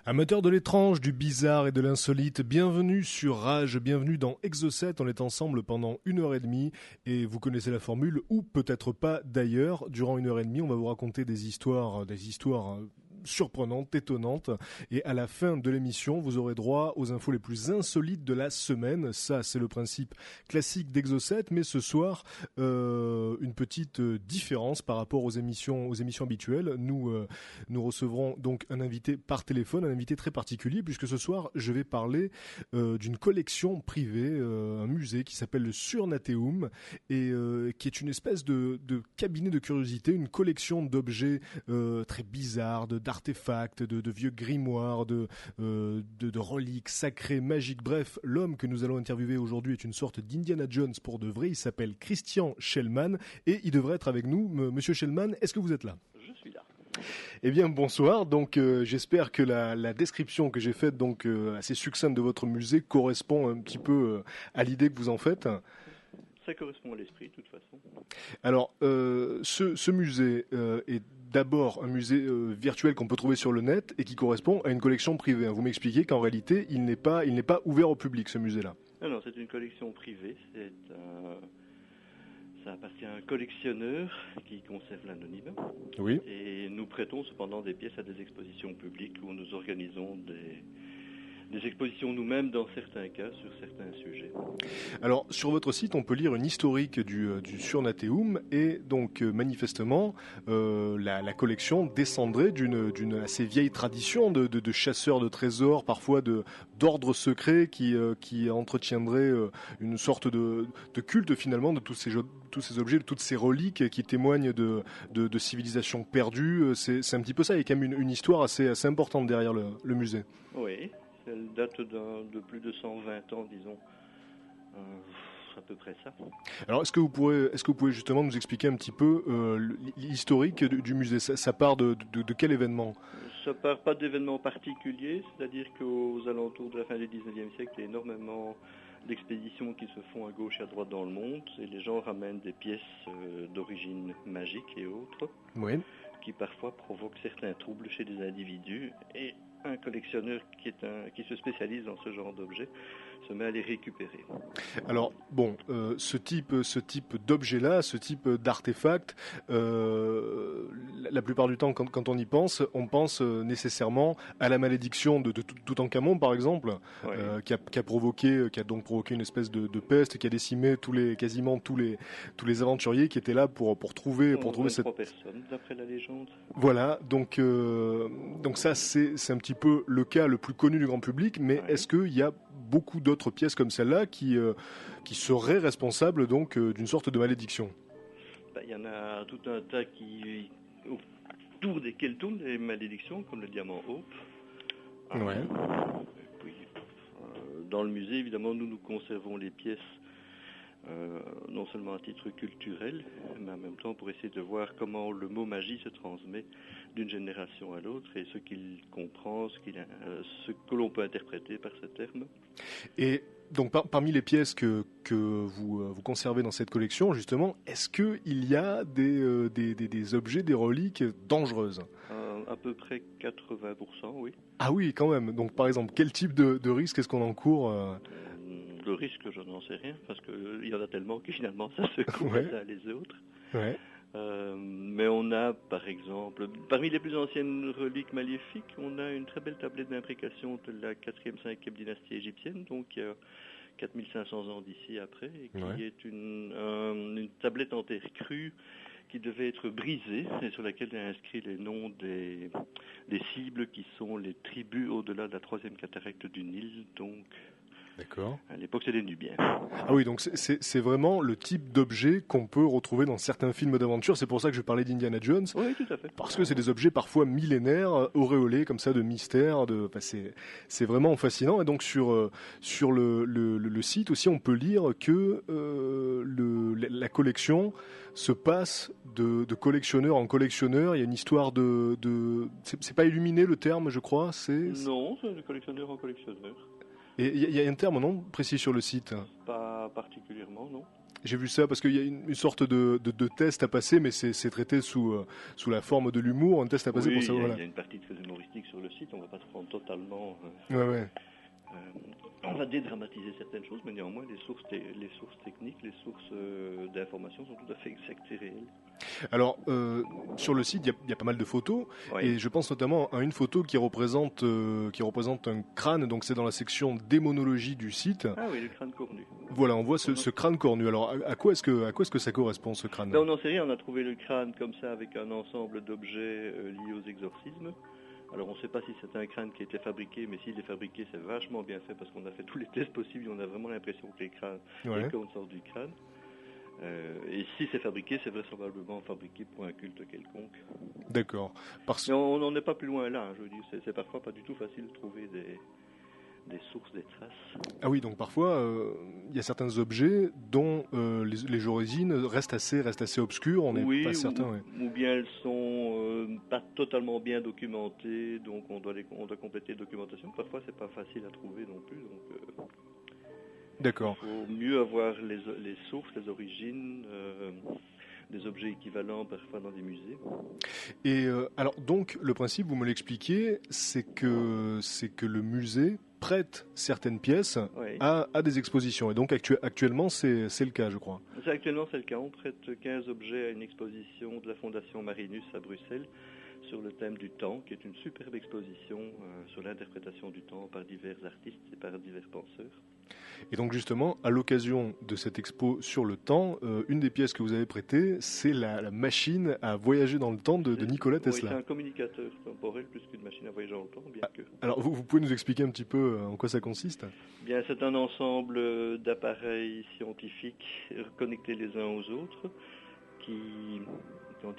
Amateurs de l'étrange, du bizarre et de l'insolite, bienvenue sur Rage, bienvenue dans Exocet. On est ensemble pendant 1h30 et vous connaissez la formule, ou peut-être pas d'ailleurs. Durant 1h30, on va vous raconter des histoires surprenantes, étonnantes, et à la fin de l'émission, vous aurez droit aux infos les plus insolites de la semaine. Ça, c'est le principe classique d'Exocet, mais ce soir, une petite différence par rapport aux émissions habituelles. Nous recevrons donc un invité par téléphone, un invité très particulier, puisque ce soir, je vais parler d'une collection privée, un musée qui s'appelle le Surnateum, et qui est une espèce de cabinet de curiosité, une collection d'objets très bizarres, d'artefacts, de vieux grimoires, de reliques sacrées, magiques. Bref, l'homme que nous allons interviewer aujourd'hui est une sorte d'Indiana Jones pour de vrai. Il s'appelle Christian Schellmann et il devrait être avec nous. Monsieur Schellmann, est-ce que vous êtes là ? Je suis là. Eh bien, bonsoir. Donc, j'espère que la description que j'ai faite, donc assez succincte de votre musée, correspond un petit peu à l'idée que vous en faites. Ça correspond à l'esprit, de toute façon. Alors, ce musée est d'abord un musée virtuel qu'on peut trouver sur le net et qui correspond à une collection privée. Vous m'expliquez qu'en réalité, il n'est pas ouvert au public, ce musée-là. Non, c'est une collection privée. Ça appartient à un collectionneur qui conserve l'anonymat. Oui. Et nous prêtons cependant des pièces à des expositions publiques où nous organisons des expositions nous-mêmes dans certains cas sur certains sujets. Alors sur votre site on peut lire une historique du Surnateum et donc manifestement la collection descendrait d'une assez vieille tradition de chasseurs de trésors, parfois d'ordres secrets qui entretiendraient une sorte de culte finalement de tous ces objets, de toutes ces reliques qui témoignent de civilisations perdues. C'est un petit peu ça, il y a quand même une histoire assez importante derrière le musée. Oui. Elle date de plus de 120 ans, disons. À peu près ça. Alors, est-ce que vous pouvez justement nous expliquer un petit peu l'historique du musée ? Ça part de quel événement ? Ça part pas d'événements particuliers, c'est-à-dire qu'aux alentours de la fin du 19e siècle, il y a énormément d'expéditions qui se font à gauche et à droite dans le monde, et les gens ramènent des pièces d'origine magique et autres, oui, qui parfois provoquent certains troubles chez des individus, et un collectionneur qui se spécialise dans ce genre d'objets se met à les récupérer. Alors bon, ce type d'objet-là, ce type d'artefact, la plupart du temps, quand on y pense, on pense nécessairement à la malédiction de Toutankhamon, par exemple, oui. qui a donc provoqué une espèce de peste, qui a décimé quasiment tous les aventuriers qui étaient là pour trouver cette 23 personnes, d'après la légende. Voilà, donc ça c'est un petit peu le cas le plus connu du grand public, mais oui. Est-ce qu'il y a beaucoup d'autres pièces comme celle-là qui seraient responsables donc d'une sorte de malédiction ? Il y en a tout un tas autour desquels tournent les malédictions, comme le diamant Hope. Ouais. Puis, dans le musée, évidemment, nous conservons les pièces non seulement à titre culturel, mais en même temps pour essayer de voir comment le mot magie se transmet d'une génération à l'autre et ce qu'il comprend, ce que l'on peut interpréter par ce terme. Et donc parmi les pièces que vous conservez dans cette collection, justement, est-ce qu'il y a des objets, des reliques dangereuses ? À peu près 80%, oui. Ah oui, quand même. Donc par exemple, quel type de risque est-ce qu'on encourt Le risque, je n'en sais rien, parce qu'il y en a tellement que finalement ça se couvre les uns les autres. Ouais. Mais on a, par exemple, parmi les plus anciennes reliques maléfiques, on a une très belle tablette d'imprécation de la 4e, 5e dynastie égyptienne, donc il y a 4500 ans d'ici après, et qui est une tablette en terre crue qui devait être brisée, et sur laquelle il y a inscrit les noms des cibles qui sont les tribus au-delà de la 3e cataracte du Nil, donc... D'accord. À l'époque, c'est des Nubiens. Ah oui, donc c'est vraiment le type d'objet qu'on peut retrouver dans certains films d'aventure. C'est pour ça que je parlais d'Indiana Jones. Oui, tout à fait. Parce que c'est des objets parfois millénaires, auréolés comme ça de mystère. C'est vraiment fascinant. Et donc sur le site aussi, on peut lire que la collection se passe de collectionneur en collectionneur. Il y a une histoire c'est pas illuminé le terme, je crois. Non, c'est de collectionneur en collectionneur. Et il y a un terme, non, précis sur le site ? Pas particulièrement, non. J'ai vu ça parce qu'il y a une sorte de test à passer, mais c'est traité sous la forme de l'humour, un test à passer Oui, pour savoir. il y a une partie très humoristique sur le site, on ne va pas se prendre totalement... Ouais. On va dédramatiser certaines choses, mais néanmoins, les sources techniques, les sources d'informations sont tout à fait exactes et réelles. Alors, sur le site, il y a pas mal de photos, Oui. et je pense notamment à une photo qui représente un crâne, donc c'est dans la section démonologie du site. Ah oui, le crâne cornu. Voilà, on voit ce crâne cornu. Alors, à quoi est-ce que ça correspond, ce crâne? On n'en sait rien, on a trouvé le crâne comme ça avec un ensemble d'objets liés aux exorcismes. Alors on ne sait pas si c'est un crâne qui a été fabriqué, mais s'il est fabriqué, c'est vachement bien fait parce qu'on a fait tous les tests possibles et on a vraiment l'impression que les cornes sortent du crâne. Et si c'est fabriqué, c'est vraisemblablement fabriqué pour un culte quelconque. D'accord. Mais on n'en est pas plus loin là, je veux dire, c'est parfois pas du tout facile de trouver des sources, des traces. Ah oui, donc parfois, il y a certains objets dont les origines restent assez obscures, on n'est pas certain. Ou bien elles sont pas totalement bien documentées, donc on doit compléter la documentation. Parfois, c'est pas facile à trouver non plus. Donc, d'accord. Il faut mieux avoir les sources, les origines, des objets équivalents parfois dans des musées. Et alors donc le principe, vous me l'expliquez, c'est que le musée prête certaines pièces à des expositions. Et donc actuellement c'est le cas, je crois. Actuellement c'est le cas. On prête 15 objets à une exposition de la Fondation Marinus à Bruxelles sur le thème du temps, qui est une superbe exposition sur l'interprétation du temps par divers artistes et par divers penseurs. Et donc justement, à l'occasion de cette expo sur le temps, une des pièces que vous avez prêtées, c'est la machine à voyager dans le temps de Nikola Tesla. Oui, c'est un communicateur temporel plus qu'une machine à voyager dans le temps, bien que... Alors vous pouvez nous expliquer un petit peu en quoi ça consiste? Bien, c'est un ensemble d'appareils scientifiques connectés les uns aux autres qui, quand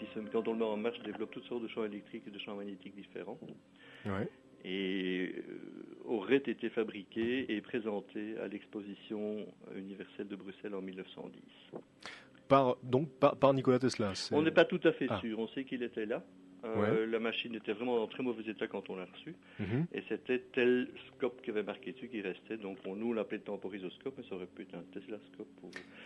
on le met en marche, développent toutes sortes de champs électriques et de champs magnétiques différents. Ouais. Et aurait été fabriqué et présenté à l'exposition universelle de Bruxelles en 1910. Par Nikola Tesla. On n'est pas tout à fait sûr, on sait qu'il était là. Ouais. La machine était vraiment en très mauvais état quand on l'a reçue. Et c'était tel scope qui avait marqué dessus qui restait. Donc nous on l'appelait temporisoscope, mais ça aurait pu être un Teslascope.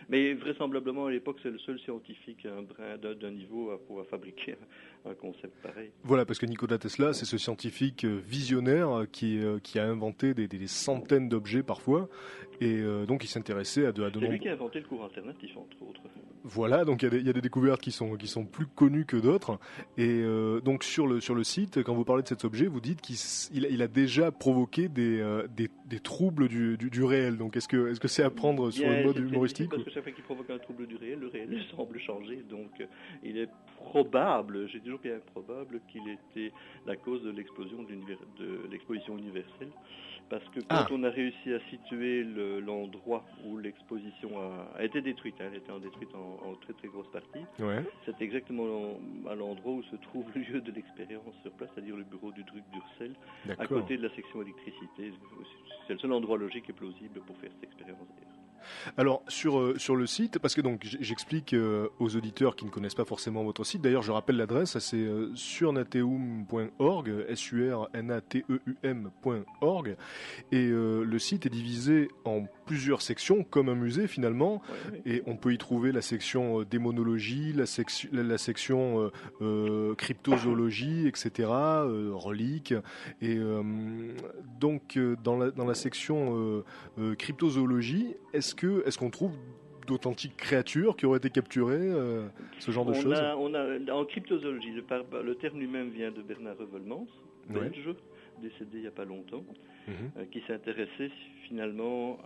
Mais vraisemblablement à l'époque c'est le seul scientifique d'un niveau à pouvoir fabriquer un concept pareil. Voilà, parce que Nikola Tesla, c'est ce scientifique visionnaire qui a inventé des centaines d'objets parfois. Et donc il s'intéressait à de C'est lui qui a inventé le courant alternatif entre autres. Voilà, donc il y a des découvertes qui sont plus connues que d'autres. Et donc sur le site, quand vous parlez de cet objet, vous dites qu'il a déjà provoqué des troubles du réel. Donc est-ce que c'est à prendre sur le mode humoristique? Parce que chaque fois qu'il provoque un trouble du réel, le réel semble changer. Donc il est probable, j'ai toujours bien probable qu'il était la cause de l'explosion de l'exposition universelle. Parce que quand on a réussi à situer l'endroit où l'exposition a été détruite, elle était détruite en très très grosse partie, c'est exactement à l'endroit où se trouve le lieu de l'expérience sur place, c'est-à-dire le bureau du Druc d'Ursel, à côté de la section électricité. C'est le seul endroit logique et plausible pour faire cette expérience d'ailleurs. Alors sur le site, parce que donc j'explique aux auditeurs qui ne connaissent pas forcément votre site, d'ailleurs je rappelle l'adresse, c'est surnateum.org, surnateum.org, et le site est divisé en plusieurs sections, comme un musée finalement, et on peut y trouver la section démonologie, la section cryptozoologie, etc., reliques, et donc dans la section cryptozoologie, est-ce qu'on trouve d'authentiques créatures qui auraient été capturées, ce genre de choses? En cryptozoologie, le terme lui-même vient de Bernard Revelmans, belge, décédé il n'y a pas longtemps, qui s'intéressait finalement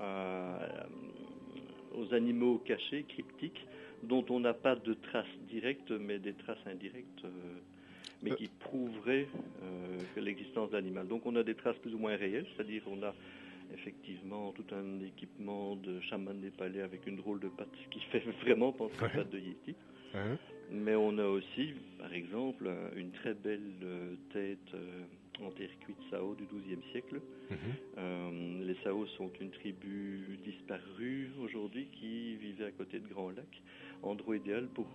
aux animaux cachés, cryptiques, dont on n'a pas de traces directes, mais des traces indirectes, mais qui prouveraient l'existence de l'animal. Donc on a des traces plus ou moins réelles, c'est-à-dire on a effectivement tout un équipement de chaman népalais avec une drôle de patte qui fait vraiment penser à une patte de Yéti. Mais on a aussi, par exemple, une très belle tête en terre cuite Sao du XIIe siècle. Les Sao sont une tribu disparue aujourd'hui qui vivait à côté de Grands Lacs, endroit idéal pour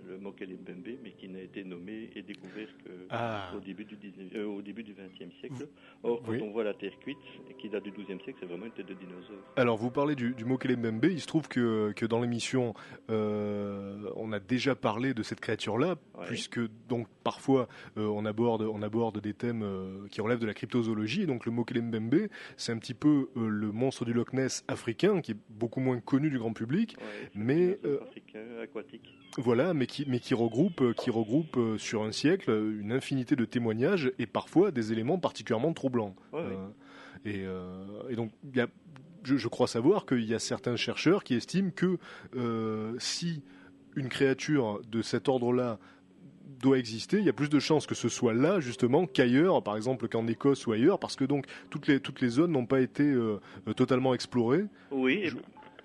le Mokele Mbembe, mais qui n'a été nommé et découvert qu'au début du XXe siècle. Or, quand on voit la terre cuite, qui date du XIIe siècle, c'est vraiment une tête de dinosaure. Alors, vous parlez du Mokele Mbembe. Il se trouve que dans l'émission, on a déjà parlé de cette créature-là, puisque donc parfois on aborde des thèmes qui relèvent de la cryptozoologie. Et donc, le Mokele Mbembe, c'est un petit peu le monstre du Loch Ness africain, qui est beaucoup moins connu du grand public, mais africain aquatique. Voilà, mais qui regroupe sur un siècle une infinité de témoignages et parfois des éléments particulièrement troublants. Et donc, je crois savoir qu'il y a certains chercheurs qui estiment que si une créature de cet ordre-là doit exister, il y a plus de chances que ce soit là justement qu'ailleurs, par exemple qu'en Écosse ou ailleurs, parce que donc toutes les zones n'ont pas été totalement explorées. Oui.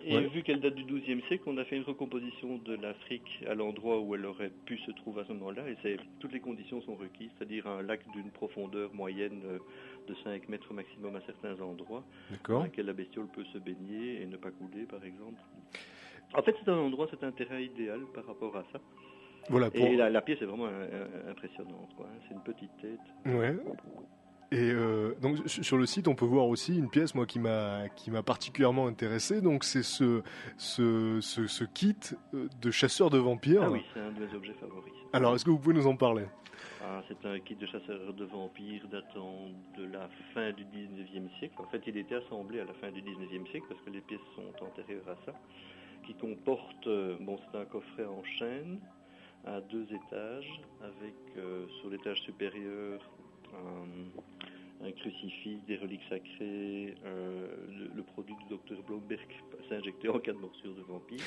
Et vu qu'elle date du XIIe siècle, on a fait une recomposition de l'Afrique à l'endroit où elle aurait pu se trouver à ce moment-là. Et toutes les conditions sont requises, c'est-à-dire un lac d'une profondeur moyenne de 5 mètres maximum à certains endroits, dans lequel la bestiole peut se baigner et ne pas couler, par exemple. En fait, c'est un endroit, c'est un terrain idéal par rapport à ça. Voilà, et la pièce est vraiment impressionnante, quoi. C'est une petite tête. Ouais. Et donc sur le site, on peut voir aussi une pièce, moi, qui m'a particulièrement intéressé. Donc c'est ce kit de chasseur de vampires. Ah oui, c'est un de mes objets favoris. Alors, est-ce que vous pouvez nous en parler ? C'est un kit de chasseur de vampires datant de la fin du 19e siècle. En fait, il était assemblé à la fin du 19e siècle parce que les pièces sont antérieures à ça. Qui comporte, c'est un coffret en chêne à 2 étages avec sur l'étage supérieur un crucifix, des reliques sacrées, le produit du docteur Blomberg s'injecter en cas de morsure de vampire.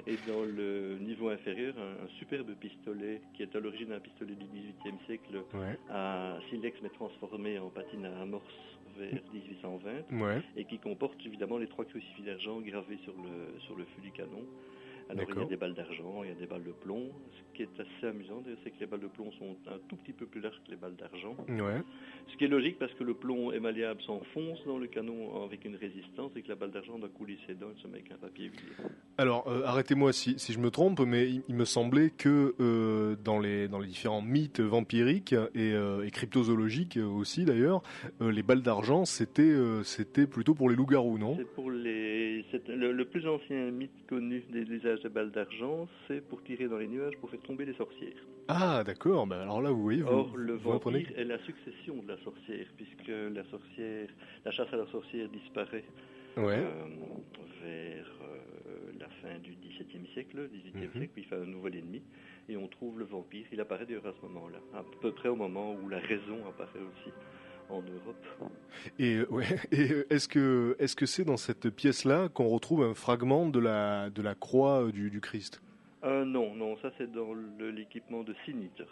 Et dans le niveau inférieur, un superbe pistolet qui est à l'origine un pistolet du XVIIIe siècle à silex mais transformé en patine à amorce vers 1820 et qui comporte évidemment les 3 crucifix d'argent gravés sur le fût du canon. Alors il y a des balles d'argent, il y a des balles de plomb. Ce qui est assez amusant, c'est que les balles de plomb sont un tout petit peu plus larges que les balles d'argent. Ce qui est logique parce que le plomb est malléable s'enfonce dans le canon avec une résistance et que la balle d'argent doit couler ses dents et se met avec un papier huilé. Alors arrêtez-moi si je me trompe, mais il me semblait que dans les différents mythes vampiriques et cryptozoologiques aussi d'ailleurs, les balles d'argent c'était plutôt pour les loups-garous, non ? C'est le plus ancien mythe connu des usages de balles d'argent, c'est pour tirer dans les nuages pour faire tomber les sorcières. Ah d'accord, alors là vous voyez. Or le vampire est la succession de la sorcière, puisque la chasse à la sorcière disparaît vers la fin du XVIIe siècle, le XVIIIe siècle, puis il fait un nouvel ennemi, et on trouve le vampire. Il apparaît d'ailleurs à ce moment-là, à peu près au moment où la raison apparaît aussi en Europe. Et est-ce que c'est dans cette pièce-là qu'on retrouve un fragment de la croix du Christ ? Non, ça c'est dans l'équipement de Sin-Eater.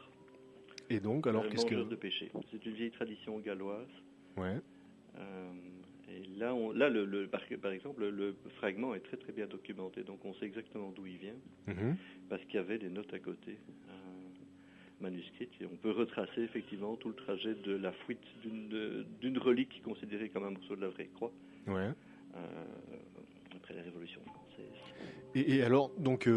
Et donc, alors qu'est-ce que... mangeur de péché. C'est une vieille tradition galloise. Ouais. Et là, par exemple, le fragment est très très bien documenté, donc on sait exactement d'où il vient, parce qu'il y avait des notes à côté manuscrites, et on peut retracer effectivement tout le trajet de la fuite d'une relique considérée comme un morceau de la vraie croix. Après la Révolution française. Et alors, donc,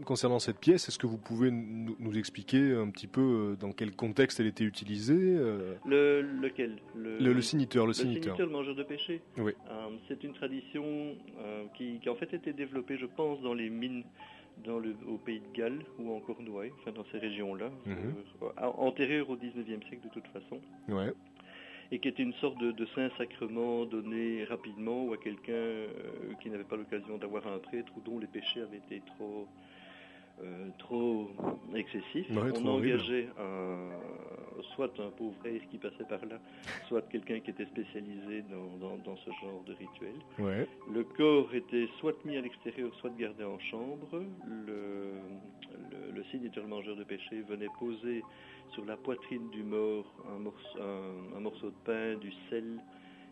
concernant cette pièce, est-ce que vous pouvez nous expliquer un petit peu dans quel contexte elle était utilisée Lequel Le Sin-Eater. Le Sin-Eater, le mangeur de péché. Oui. C'est une tradition qui en fait été développée, je pense, dans les mines au pays de Galles ou en Cornouailles, enfin dans ces régions-là, antérieures au 19e siècle de toute façon. Ouais. Et qui était une sorte de saint-sacrement donné rapidement ou à quelqu'un qui n'avait pas l'occasion d'avoir un prêtre ou dont les péchés avaient été trop excessifs. On engageait soit un pauvre air qui passait par là, soit quelqu'un qui était spécialisé dans ce genre de rituel. Ouais. Le corps était soit mis à l'extérieur, soit gardé en chambre. Le Sin-Eater, le mangeur de péché, venait poser sur la poitrine du mort un morceau de pain, du sel,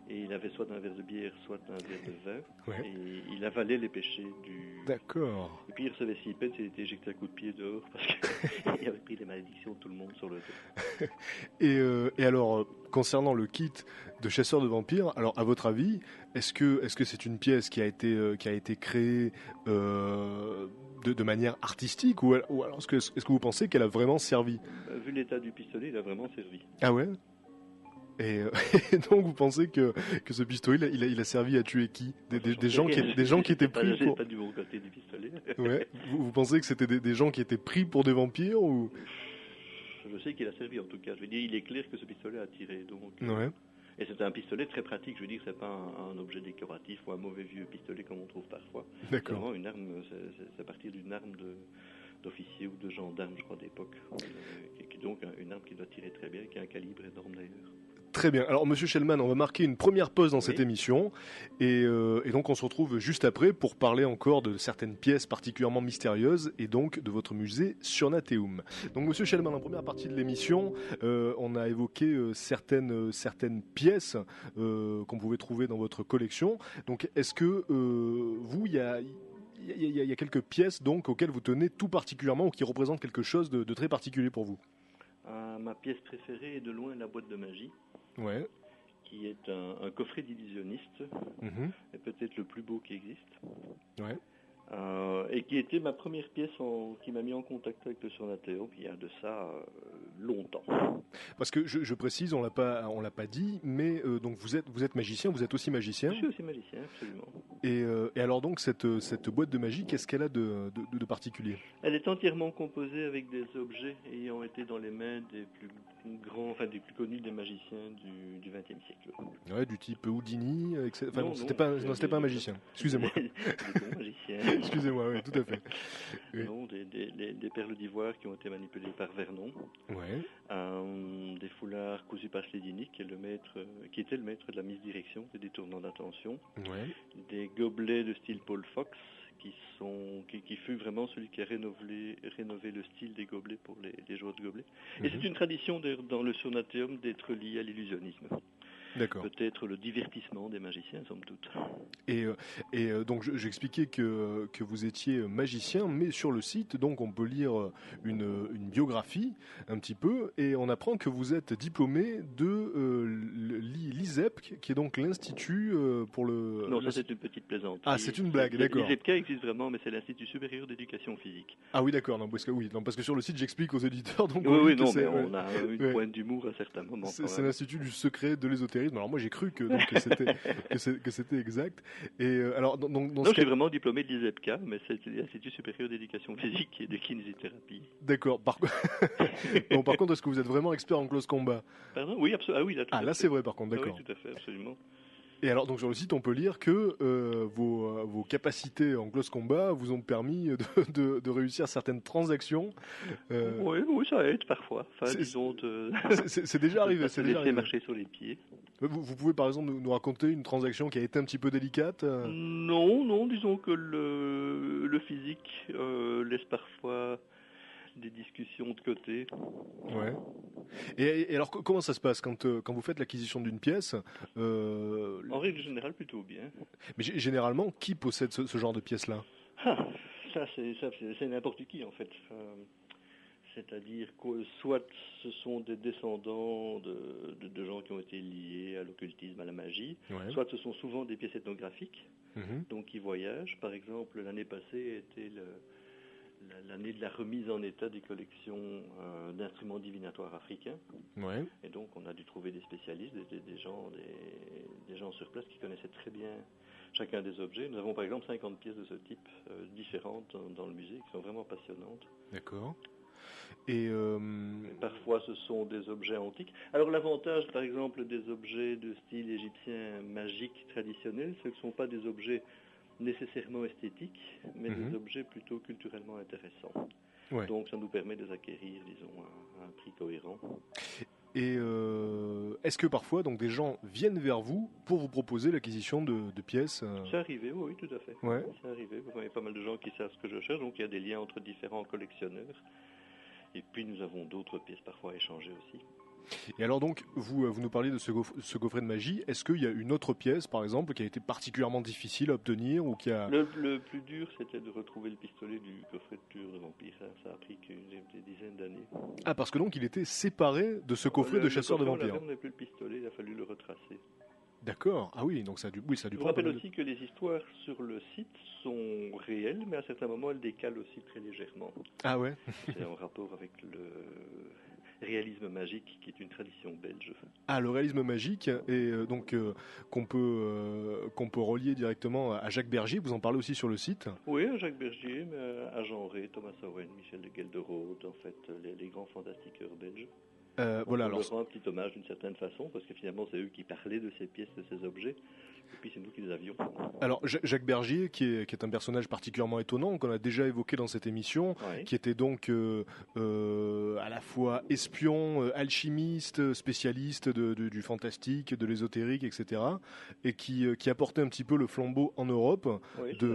et il avait soit un verre de bière, soit un verre de vin, et il avalait les péchés du... D'accord. Et puis il recevait 6 peines, il était éjecté à coups de pied dehors, parce qu'il avait pris les malédictions de tout le monde sur le dos. Et alors, concernant le kit de chasseur de vampires, alors à votre avis, est-ce que c'est une pièce qui a été créée de manière artistique ou alors est-ce que vous pensez qu'elle a vraiment servi? Vu l'état du pistolet, il a vraiment servi. Ah ouais? Et, et donc vous pensez que ce pistolet, il a servi à tuer qui? Des gens qui étaient pris pour... pas du bon côté du pistolet. Ouais. Vous pensez que c'était des gens qui étaient pris pour des vampires ou... Je sais qu'il a servi en tout cas. Je veux dire, il est clair que ce pistolet a tiré. Donc, Ouais. et c'est un pistolet très pratique. Je veux dire, c'est pas un objet décoratif ou un mauvais vieux pistolet comme on trouve parfois. D'accord. C'est vraiment une arme. C'est à partir d'une arme d'officier ou de gendarme, je crois, d'époque. Qui est donc une arme qui doit tirer très bien, qui a un calibre énorme d'ailleurs. Très bien. Alors, Monsieur Shellman, on va marquer une première pause dans cette Oui. émission. Et donc, on se retrouve juste après pour parler encore de certaines pièces particulièrement mystérieuses et donc de votre musée Surnateum. Donc, Monsieur Shellman, en première partie de l'émission, on a évoqué certaines pièces qu'on pouvait trouver dans votre collection. Donc, est-ce que vous, il y a quelques pièces donc auxquelles vous tenez tout particulièrement ou qui représentent quelque chose de très particulier pour vous? Ma pièce préférée est de loin la boîte de magie. Ouais. Qui est un coffret d'illusionniste, et peut-être le plus beau qui existe. Ouais. Et qui était ma première pièce qui m'a mis en contact avec le Surnateum il y a de ça longtemps. Parce que je précise, on l'a pas dit, mais donc vous êtes magicien, vous êtes aussi magicien. Je suis aussi magicien, absolument. Et alors donc cette boîte de magie, qu'est-ce qu'elle a de particulier? Elle est entièrement composée avec des objets ayant été dans les mains des plus grands, enfin des plus connus des magiciens du XXe siècle. Ouais, du type Houdini, etc. Enfin, Non, c'était non, pas un magicien. Excusez-moi. Des bons magiciens. Excusez-moi, oui, tout à fait. Oui. Non, des perles d'ivoire qui ont été manipulées par Vernon. Ouais. Des foulards cousus par Sledini, qui était le maître de la misdirection, des détournements d'attention. Ouais. Des gobelets de style Paul Fox, qui fut vraiment celui qui a rénové le style des gobelets pour les joueurs de gobelets. Et c'est une tradition dans le Surnateum d'être lié à l'illusionnisme. D'accord. Peut-être le divertissement des magiciens, somme toute. Et donc j'expliquais que vous étiez magicien, mais sur le site, donc on peut lire une biographie un petit peu, et on apprend que vous êtes diplômé de l'ISEP, qui est donc l'institut pour le... Non, ça c'est une petite plaisanterie. Ah, c'est une blague, d'accord. L'ISEPK existe vraiment, mais c'est l'Institut supérieur d'éducation physique. Ah oui, d'accord, non, parce que sur le site j'explique aux éditeurs, donc oui, non, mais on a une pointe d'humour à certains moments. C'est l'Institut du secret de l'ésotérisme. Alors moi j'ai cru que c'était exact. Et alors je suis vraiment diplômé de l'ISEPK, mais c'est l'Institut supérieur d'éducation physique et de kinésithérapie. D'accord. Par contre, est-ce que vous êtes vraiment expert en close combat? Pardon? Oui, absolument. Ah oui, là, tout à fait. C'est vrai, par contre, d'accord. Ah oui, tout à fait, absolument. Et alors, donc sur le site, on peut lire que vos capacités en close combat vous ont permis de réussir certaines transactions. Oui, ça aide parfois. Enfin, disons c'est déjà arrivé. C'est laisser marcher sur les pieds. Vous pouvez par exemple nous raconter une transaction qui a été un petit peu délicate? Non, disons que le physique laisse parfois des discussions de côté. Ouais. Et alors comment ça se passe quand vous faites l'acquisition d'une pièce? En règle générale, plutôt bien. Mais généralement, qui possède ce genre de pièce-là? Ça c'est n'importe qui en fait. C'est-à-dire que soit ce sont des descendants de gens qui ont été liés à l'occultisme, à la magie, soit ce sont souvent des pièces ethnographiques, donc qui voyagent. Par exemple, l'année passée était l'année de la remise en état des collections d'instruments divinatoires africains. Ouais. Et donc on a dû trouver des spécialistes, des gens sur place qui connaissaient très bien chacun des objets. Nous avons par exemple 50 pièces de ce type différentes dans le musée qui sont vraiment passionnantes. D'accord. Et parfois ce sont des objets antiques. Alors l'avantage par exemple des objets de style égyptien magique traditionnel, c'est que ce ne sont pas des objets nécessairement esthétiques, mais des objets plutôt culturellement intéressants. Ouais. Donc ça nous permet de les acquérir, disons, à un prix cohérent. Et est-ce que parfois donc, des gens viennent vers vous pour vous proposer l'acquisition de pièces C'est arrivé, oui, tout à fait. Ouais. C'est arrivé. Il y a pas mal de gens qui savent ce que je cherche, donc il y a des liens entre différents collectionneurs. Et puis nous avons d'autres pièces parfois à échanger aussi. Et alors donc, vous nous parliez de ce coffret de magie. Est-ce qu'il y a une autre pièce, par exemple, qui a été particulièrement difficile à obtenir ou qui a... Le plus dur, c'était de retrouver le pistolet du coffret de tueur de vampire. Ça a pris des dizaines d'années. Ah, parce que donc il était séparé de ce coffret de chasseur de vampires. On n'avait plus le pistolet, il a fallu le retracer. D'accord. Ah oui, donc ça a dû Je vous prendre rappelle pas mal aussi que les histoires sur le site sont réelles, mais à certains moments elles décalent aussi très légèrement. Ah ouais. C'est en rapport avec le réalisme magique qui est une tradition belge. Ah, le réalisme magique, et qu'on peut relier directement à Jacques Bergier, vous en parlez aussi sur le site. Oui, Jacques Bergier, mais à Jean Rey, Thomas Owen, Michel de Gelderode, en fait, les grands fantastiqueurs belges. Voilà, On alors, leur rend un petit hommage d'une certaine façon, parce que finalement c'est eux qui parlaient de ces pièces, de ces objets, et puis c'est nous qui les avions. Jacques Bergier, qui est un personnage particulièrement étonnant, qu'on a déjà évoqué dans cette émission, Ouais. qui était donc à la fois espion, alchimiste, spécialiste du fantastique, de l'ésotérique, etc., et qui apportait un petit peu le flambeau en Europe Oui, tout à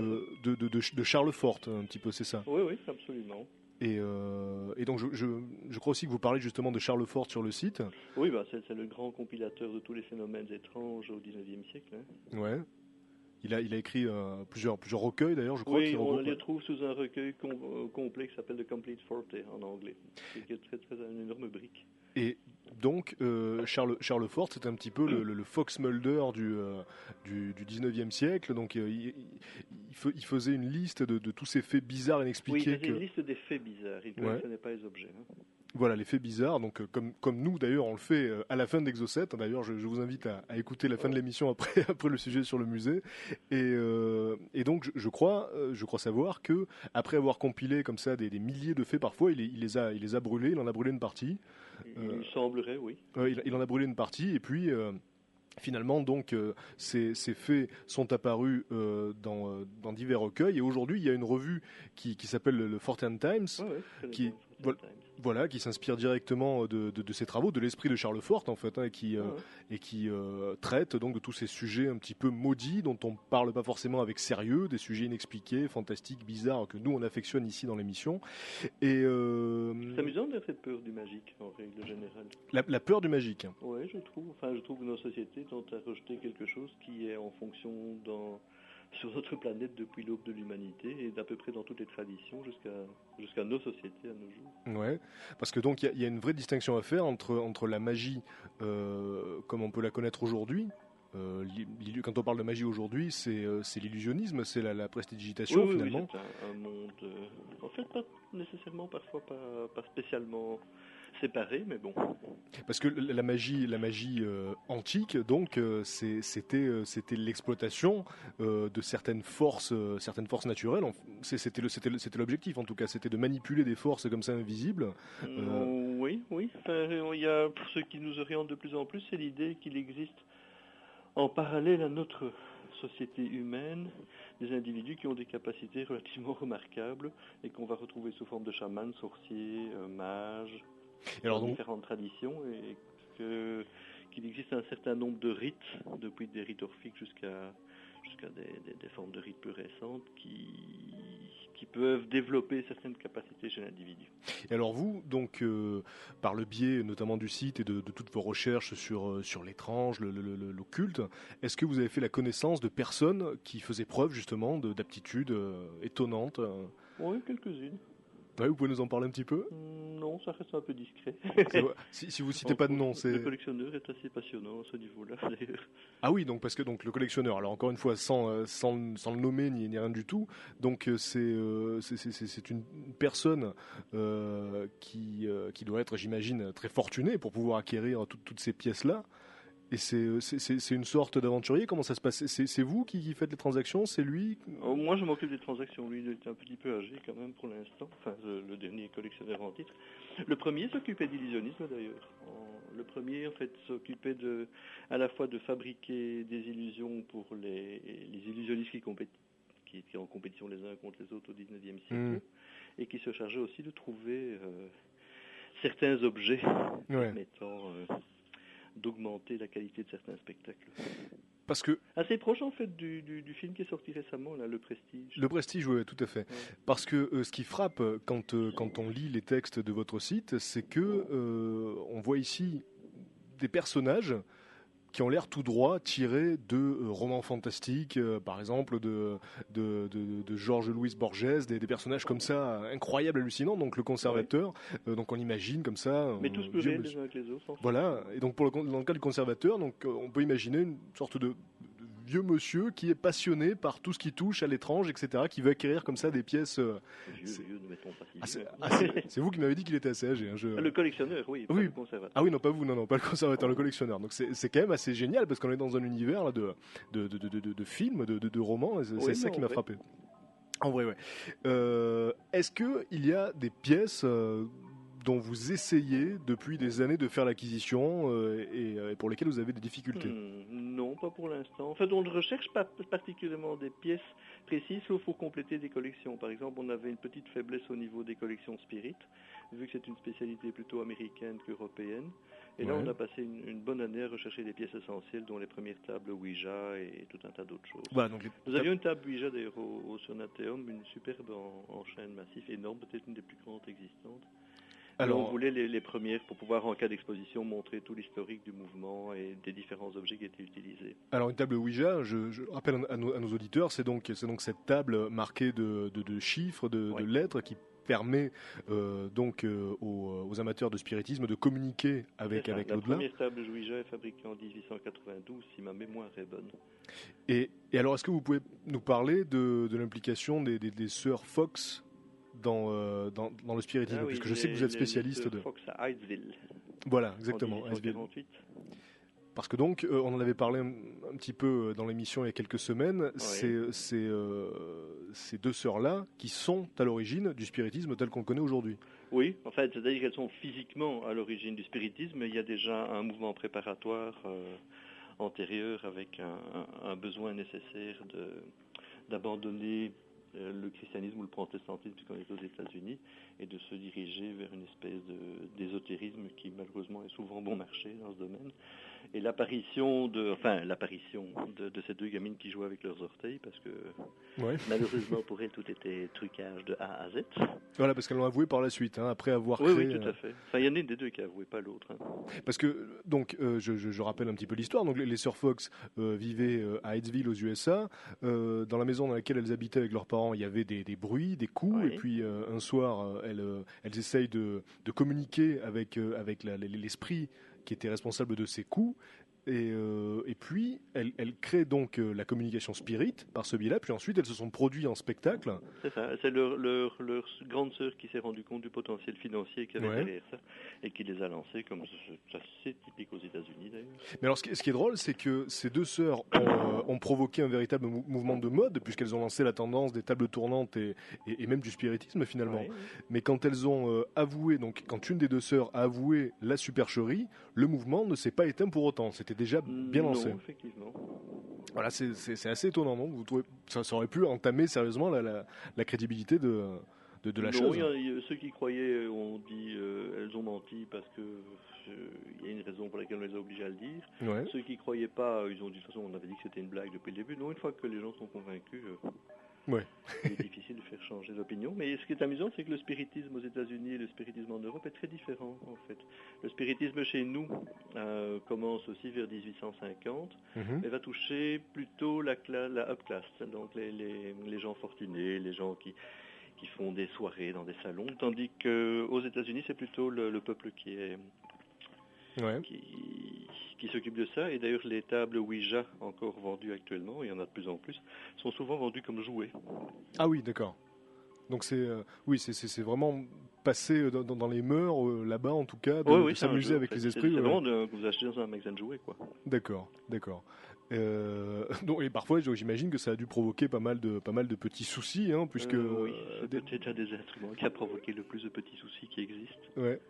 fait. de Charles Fort, un petit peu, c'est ça. Oui, absolument. Et donc je crois aussi que vous parlez justement de Charles Fort sur le site. Oui, c'est le grand compilateur de tous les phénomènes étranges au XIXe siècle. Hein. Ouais. Il a écrit plusieurs recueils d'ailleurs, je crois. Oui, qui on regroupent... les trouve sous un recueil complet qui s'appelle The Complete Forte en anglais, qui est une énorme brique. Et donc Charles Fort, c'est un petit peu le Fox Mulder du 19e siècle. Donc il faisait une liste de tous ces faits bizarres, inexpliqués. Oui, il faisait une liste des faits bizarres. Il ne collectionnait pas les objets. Hein. Voilà, les faits bizarres, donc comme nous d'ailleurs on le fait à la fin d'Exo7. D'ailleurs je vous invite à écouter la fin de l'émission après le sujet sur le musée. Et donc je crois savoir que après avoir compilé comme ça des milliers de faits, parfois il les a brûlés, il en a brûlé une partie. Il semblerait, oui. Il en a brûlé une partie, et puis finalement, donc, ces faits sont apparus dans divers recueils, et aujourd'hui il y a une revue qui s'appelle le Fortean Times, qui s'inspire directement de ses travaux, de l'esprit de Charles Fort en fait, hein, et qui traite donc de tous ces sujets un petit peu maudits dont on parle pas forcément avec sérieux, des sujets inexpliqués, fantastiques, bizarres que nous on affectionne ici dans l'émission. Et c'est amusant d'avoir cette peur du magique en règle générale. La peur du magique. Oui, je trouve que nos sociétés tentent à rejeter quelque chose qui est en fonction sur notre planète depuis l'aube de l'humanité et d'à peu près dans toutes les traditions jusqu'à nos sociétés à nos jours. Ouais, parce que donc il y a une vraie distinction à faire entre la magie comme on peut la connaître aujourd'hui. Quand on parle de magie aujourd'hui, c'est l'illusionnisme, c'est la prestidigitation finalement. Oui, c'est un monde, en fait pas nécessairement, parfois pas spécialement séparés, mais bon. Parce que la magie antique, donc, c'était l'exploitation de certaines forces naturelles. C'était l'objectif, en tout cas, c'était de manipuler des forces comme ça invisibles. Oui. Enfin, il y a, pour ce qui nous oriente de plus en plus, c'est l'idée qu'il existe en parallèle à notre société humaine des individus qui ont des capacités relativement remarquables et qu'on va retrouver sous forme de chamans, sorciers, mages. Dans différentes traditions, et qu'il existe un certain nombre de rites, depuis des rites orphiques jusqu'à des formes de rites plus récentes qui peuvent développer certaines capacités chez l'individu. Et alors vous, donc, par le biais notamment du site et de toutes vos recherches sur l'étrange, l'occulte, est-ce que vous avez fait la connaissance de personnes qui faisaient preuve justement d'aptitudes étonnantes Oui, quelques-unes. Ouais, vous pouvez nous en parler un petit peu? Non, ça reste un peu discret. Si vous citez pas de nom, c'est... Le collectionneur est assez passionnant à ce niveau-là, d'ailleurs. Ah oui, donc parce que donc le collectionneur, alors encore une fois sans le nommer ni rien du tout, donc c'est une personne qui doit être, j'imagine, très fortunée pour pouvoir acquérir toutes ces pièces-là. Et c'est une sorte d'aventurier. Comment ça se passe? C'est vous qui faites les transactions? C'est lui? Moi, je m'occupe des transactions. Lui, il est un petit peu âgé quand même pour l'instant. Enfin, le dernier collectionneur en titre. Le premier s'occupait d'illusionnisme d'ailleurs. Le premier, en fait, s'occupait à la fois de fabriquer des illusions pour les illusionnistes qui étaient en compétition les uns contre les autres au XIXe siècle, et qui se chargeait aussi de trouver certains objets permettant d'augmenter la qualité de certains spectacles. Parce que assez proche en fait du film qui est sorti récemment, là, Le Prestige. Le Prestige, oui, tout à fait. Ouais. Parce que ce qui frappe quand on lit les textes de votre site, c'est que on voit ici des personnages qui ont l'air tout droit tirés de romans fantastiques, par exemple de George Louis Borges, des personnages comme ça incroyables, hallucinants. Donc le conservateur, donc on imagine comme ça. Mais tous plus réels les uns avec les autres. Voilà. Et donc dans le cas du conservateur, donc on peut imaginer une sorte de vieux monsieur qui est passionné par tout ce qui touche à l'étrange, etc., qui veut acquérir comme ça des pièces. Vieux, ne mettons pas si vieux. C'est vous qui m'avez dit qu'il était assez âgé. Hein, Le collectionneur, oui, pas le conservateur. Ah oui, non, pas vous, non, pas le conservateur, le collectionneur. Donc c'est quand même assez génial parce qu'on est dans un univers là, de films, de romans, et c'est ça qui m'a frappé. En vrai, ouais. Est-ce qu'il y a des pièces dont vous essayez depuis des années de faire l'acquisition et pour lesquelles vous avez des difficultés? Non, pas pour l'instant. En fait, on ne recherche pas particulièrement des pièces précises, sauf pour compléter des collections. Par exemple, on avait une petite faiblesse au niveau des collections Spirit, vu que c'est une spécialité plutôt américaine qu'européenne. Et là, on a passé une bonne année à rechercher des pièces essentielles, dont les premières tables Ouija et tout un tas d'autres choses. Voilà, donc nous avions une table Ouija d'ailleurs au Sonateum, une superbe en chêne massif, énorme, peut-être une des plus grandes existantes. Alors, on voulait les premières pour pouvoir, en cas d'exposition, montrer tout l'historique du mouvement et des différents objets qui étaient utilisés. Alors, une table Ouija, je rappelle à nos auditeurs, c'est donc cette table marquée de chiffres, de lettres qui permet donc aux amateurs de spiritisme de communiquer avec l'au-delà. La première table Ouija est fabriquée en 1892, si ma mémoire est bonne. Et alors, est-ce que vous pouvez nous parler de l'implication des sœurs Fox dans le spiritisme, puisque je sais que vous êtes spécialiste de Fox à Hydesville. Voilà, exactement. En 1848. Parce que donc, on en avait parlé un petit peu dans l'émission il y a quelques semaines, ces deux sœurs-là qui sont à l'origine du spiritisme tel qu'on le connaît aujourd'hui. Oui, en fait, c'est-à-dire qu'elles sont physiquement à l'origine du spiritisme, mais il y a déjà un mouvement préparatoire antérieur avec un besoin nécessaire d'abandonner le christianisme ou le protestantisme puisqu'on est aux États-Unis et de se diriger vers une espèce d'ésotérisme qui malheureusement est souvent bon marché dans ce domaine. Et l'apparition de ces deux gamines qui jouaient avec leurs orteils, parce que malheureusement pour elles tout était trucage de A à Z. Voilà, parce qu'elles l'ont avoué par la suite, hein, après avoir créé... Oui, tout à fait. Enfin, il y en a une des deux qui a avoué, pas l'autre. Hein. Parce que, donc, je rappelle un petit peu l'histoire. Donc, les sœurs Fox vivaient à Hydesville aux USA. Dans la maison dans laquelle elles habitaient avec leurs parents, il y avait des bruits, des coups, et puis un soir, elles essayent de communiquer avec l'esprit qui était responsable de ces coups. Et puis, elle crée donc la communication spirit par ce biais-là, puis ensuite elles se sont produites en spectacle. C'est ça, c'est leur grande sœur qui s'est rendu compte du potentiel financier qu'il y avait derrière ça, et qui les a lancés, comme c'est assez typique aux États-Unis d'ailleurs. Mais alors ce qui est drôle, c'est que ces deux sœurs ont provoqué un véritable mouvement de mode, puisqu'elles ont lancé la tendance des tables tournantes et même du spiritisme finalement. Mais quand elles ont avoué, donc quand une des deux sœurs a avoué la supercherie, le mouvement ne s'est pas éteint pour autant. C'était déjà bien lancé. Non, effectivement. Voilà, c'est assez étonnant, non? Vous trouvez ça aurait pu entamer sérieusement la crédibilité de la chose? Non, ceux qui croyaient ont dit elles ont menti parce que il y a une raison pour laquelle on les a obligés à le dire. Ceux qui croyaient pas, ils ont dit de toute façon on avait dit que c'était une blague depuis le début. Non, une fois que les gens sont convaincus, c'est difficile de faire changer d'opinion. Mais ce qui est amusant, c'est que le spiritisme aux États-Unis et le spiritisme en Europe est très différent en fait. Le spiritisme chez nous commence aussi vers 1850 et va toucher plutôt la up class, donc les gens fortunés, les gens qui font des soirées dans des salons, tandis qu'aux États-Unis, c'est plutôt le peuple qui s'occupe de ça. Et d'ailleurs, les tables Ouija, encore vendues actuellement, il y en a de plus en plus, sont souvent vendues comme jouets. Ah oui, d'accord. Donc c'est vraiment passé dans les mœurs, là-bas en tout cas, de s'amuser avec les esprits. C'est vraiment que vous achetez dans un magasin de jouets, quoi. D'accord. Donc, et parfois, j'imagine que ça a dû provoquer pas mal de petits soucis, hein, puisque c'est peut-être un des instruments qui a provoqué le plus de petits soucis qui existent. Ouais.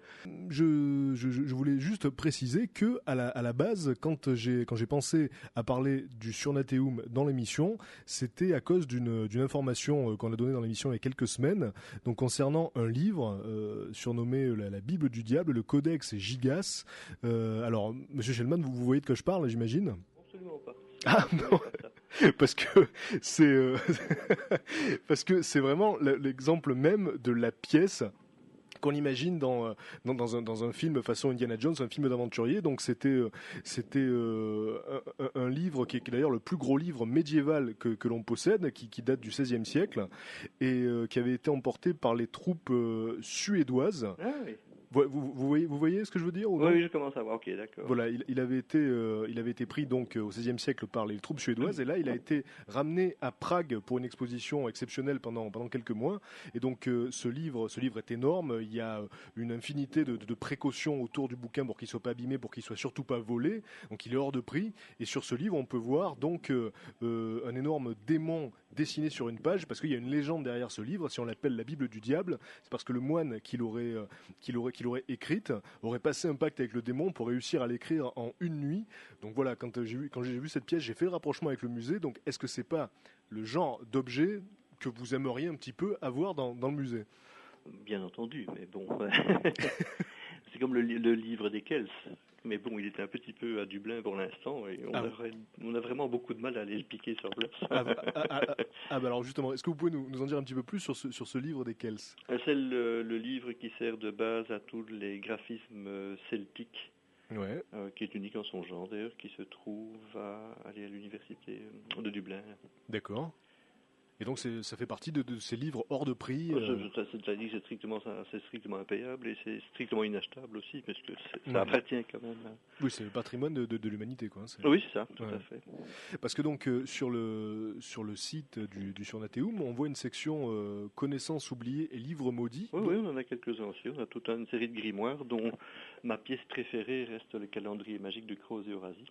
Je voulais juste préciser que à la base, quand j'ai pensé à parler du Surnateum dans l'émission, c'était à cause d'une information qu'on a donnée dans l'émission il y a quelques semaines, donc concernant un livre surnommé la Bible du diable, le Codex Gigas. Alors, Monsieur Shellman, vous voyez de quoi je parle, j'imagine? Absolument pas. Ah non, parce que c'est vraiment l'exemple même de la pièce qu'on imagine dans un film façon Indiana Jones, un film d'aventurier. Donc c'était un livre qui est d'ailleurs le plus gros livre médiéval que l'on possède, qui date du XVIe siècle et qui avait été emporté par les troupes suédoises. Ah oui. Vous voyez ce que je veux dire ou non? Oui, je commence à voir. Ok, d'accord. Voilà, il avait été pris donc au XVIe siècle par les troupes suédoises et là il a été ramené à Prague pour une exposition exceptionnelle pendant quelques mois. Et donc ce livre est énorme. Il y a une infinité de précautions autour du bouquin pour qu'il soit pas abîmé, pour qu'il soit surtout pas volé. Donc il est hors de prix. Et sur ce livre, on peut voir donc un énorme démon dessiné sur une page parce qu'il y a une légende derrière ce livre. Si on l'appelle la Bible du diable, c'est parce que le moine qui l'aurait écrite aurait passé un pacte avec le démon pour réussir à l'écrire en une nuit. Donc voilà, quand j'ai vu cette pièce, j'ai fait le rapprochement avec le musée. Donc est-ce que c'est pas le genre d'objet que vous aimeriez un petit peu avoir dans le musée? Bien entendu, mais bon, c'est comme le livre des Kells. Mais bon, il était un petit peu à Dublin pour l'instant et on a vraiment beaucoup de mal à aller le piquer sur place. Bah alors justement, est-ce que vous pouvez nous en dire un petit peu plus sur ce livre des Kells? C'est le livre qui sert de base à tous les graphismes celtiques, Ouais. qui est unique en son genre d'ailleurs, qui se trouve à l'université de Dublin. D'accord. Et donc ça fait partie de ces livres hors de prix. C'est-à-dire que c'est strictement impayable et c'est strictement inachetable aussi, parce que ça appartient quand même. Oui, c'est le patrimoine de l'humanité, quoi. Oui, c'est ça, tout à fait. Parce que donc sur le site du Surnateum, on voit une section connaissances oubliées et livres maudits. Oui, on en a quelques-uns aussi. On a toute une série de grimoires, dont ma pièce préférée reste le calendrier magique de Kroos et Horasie.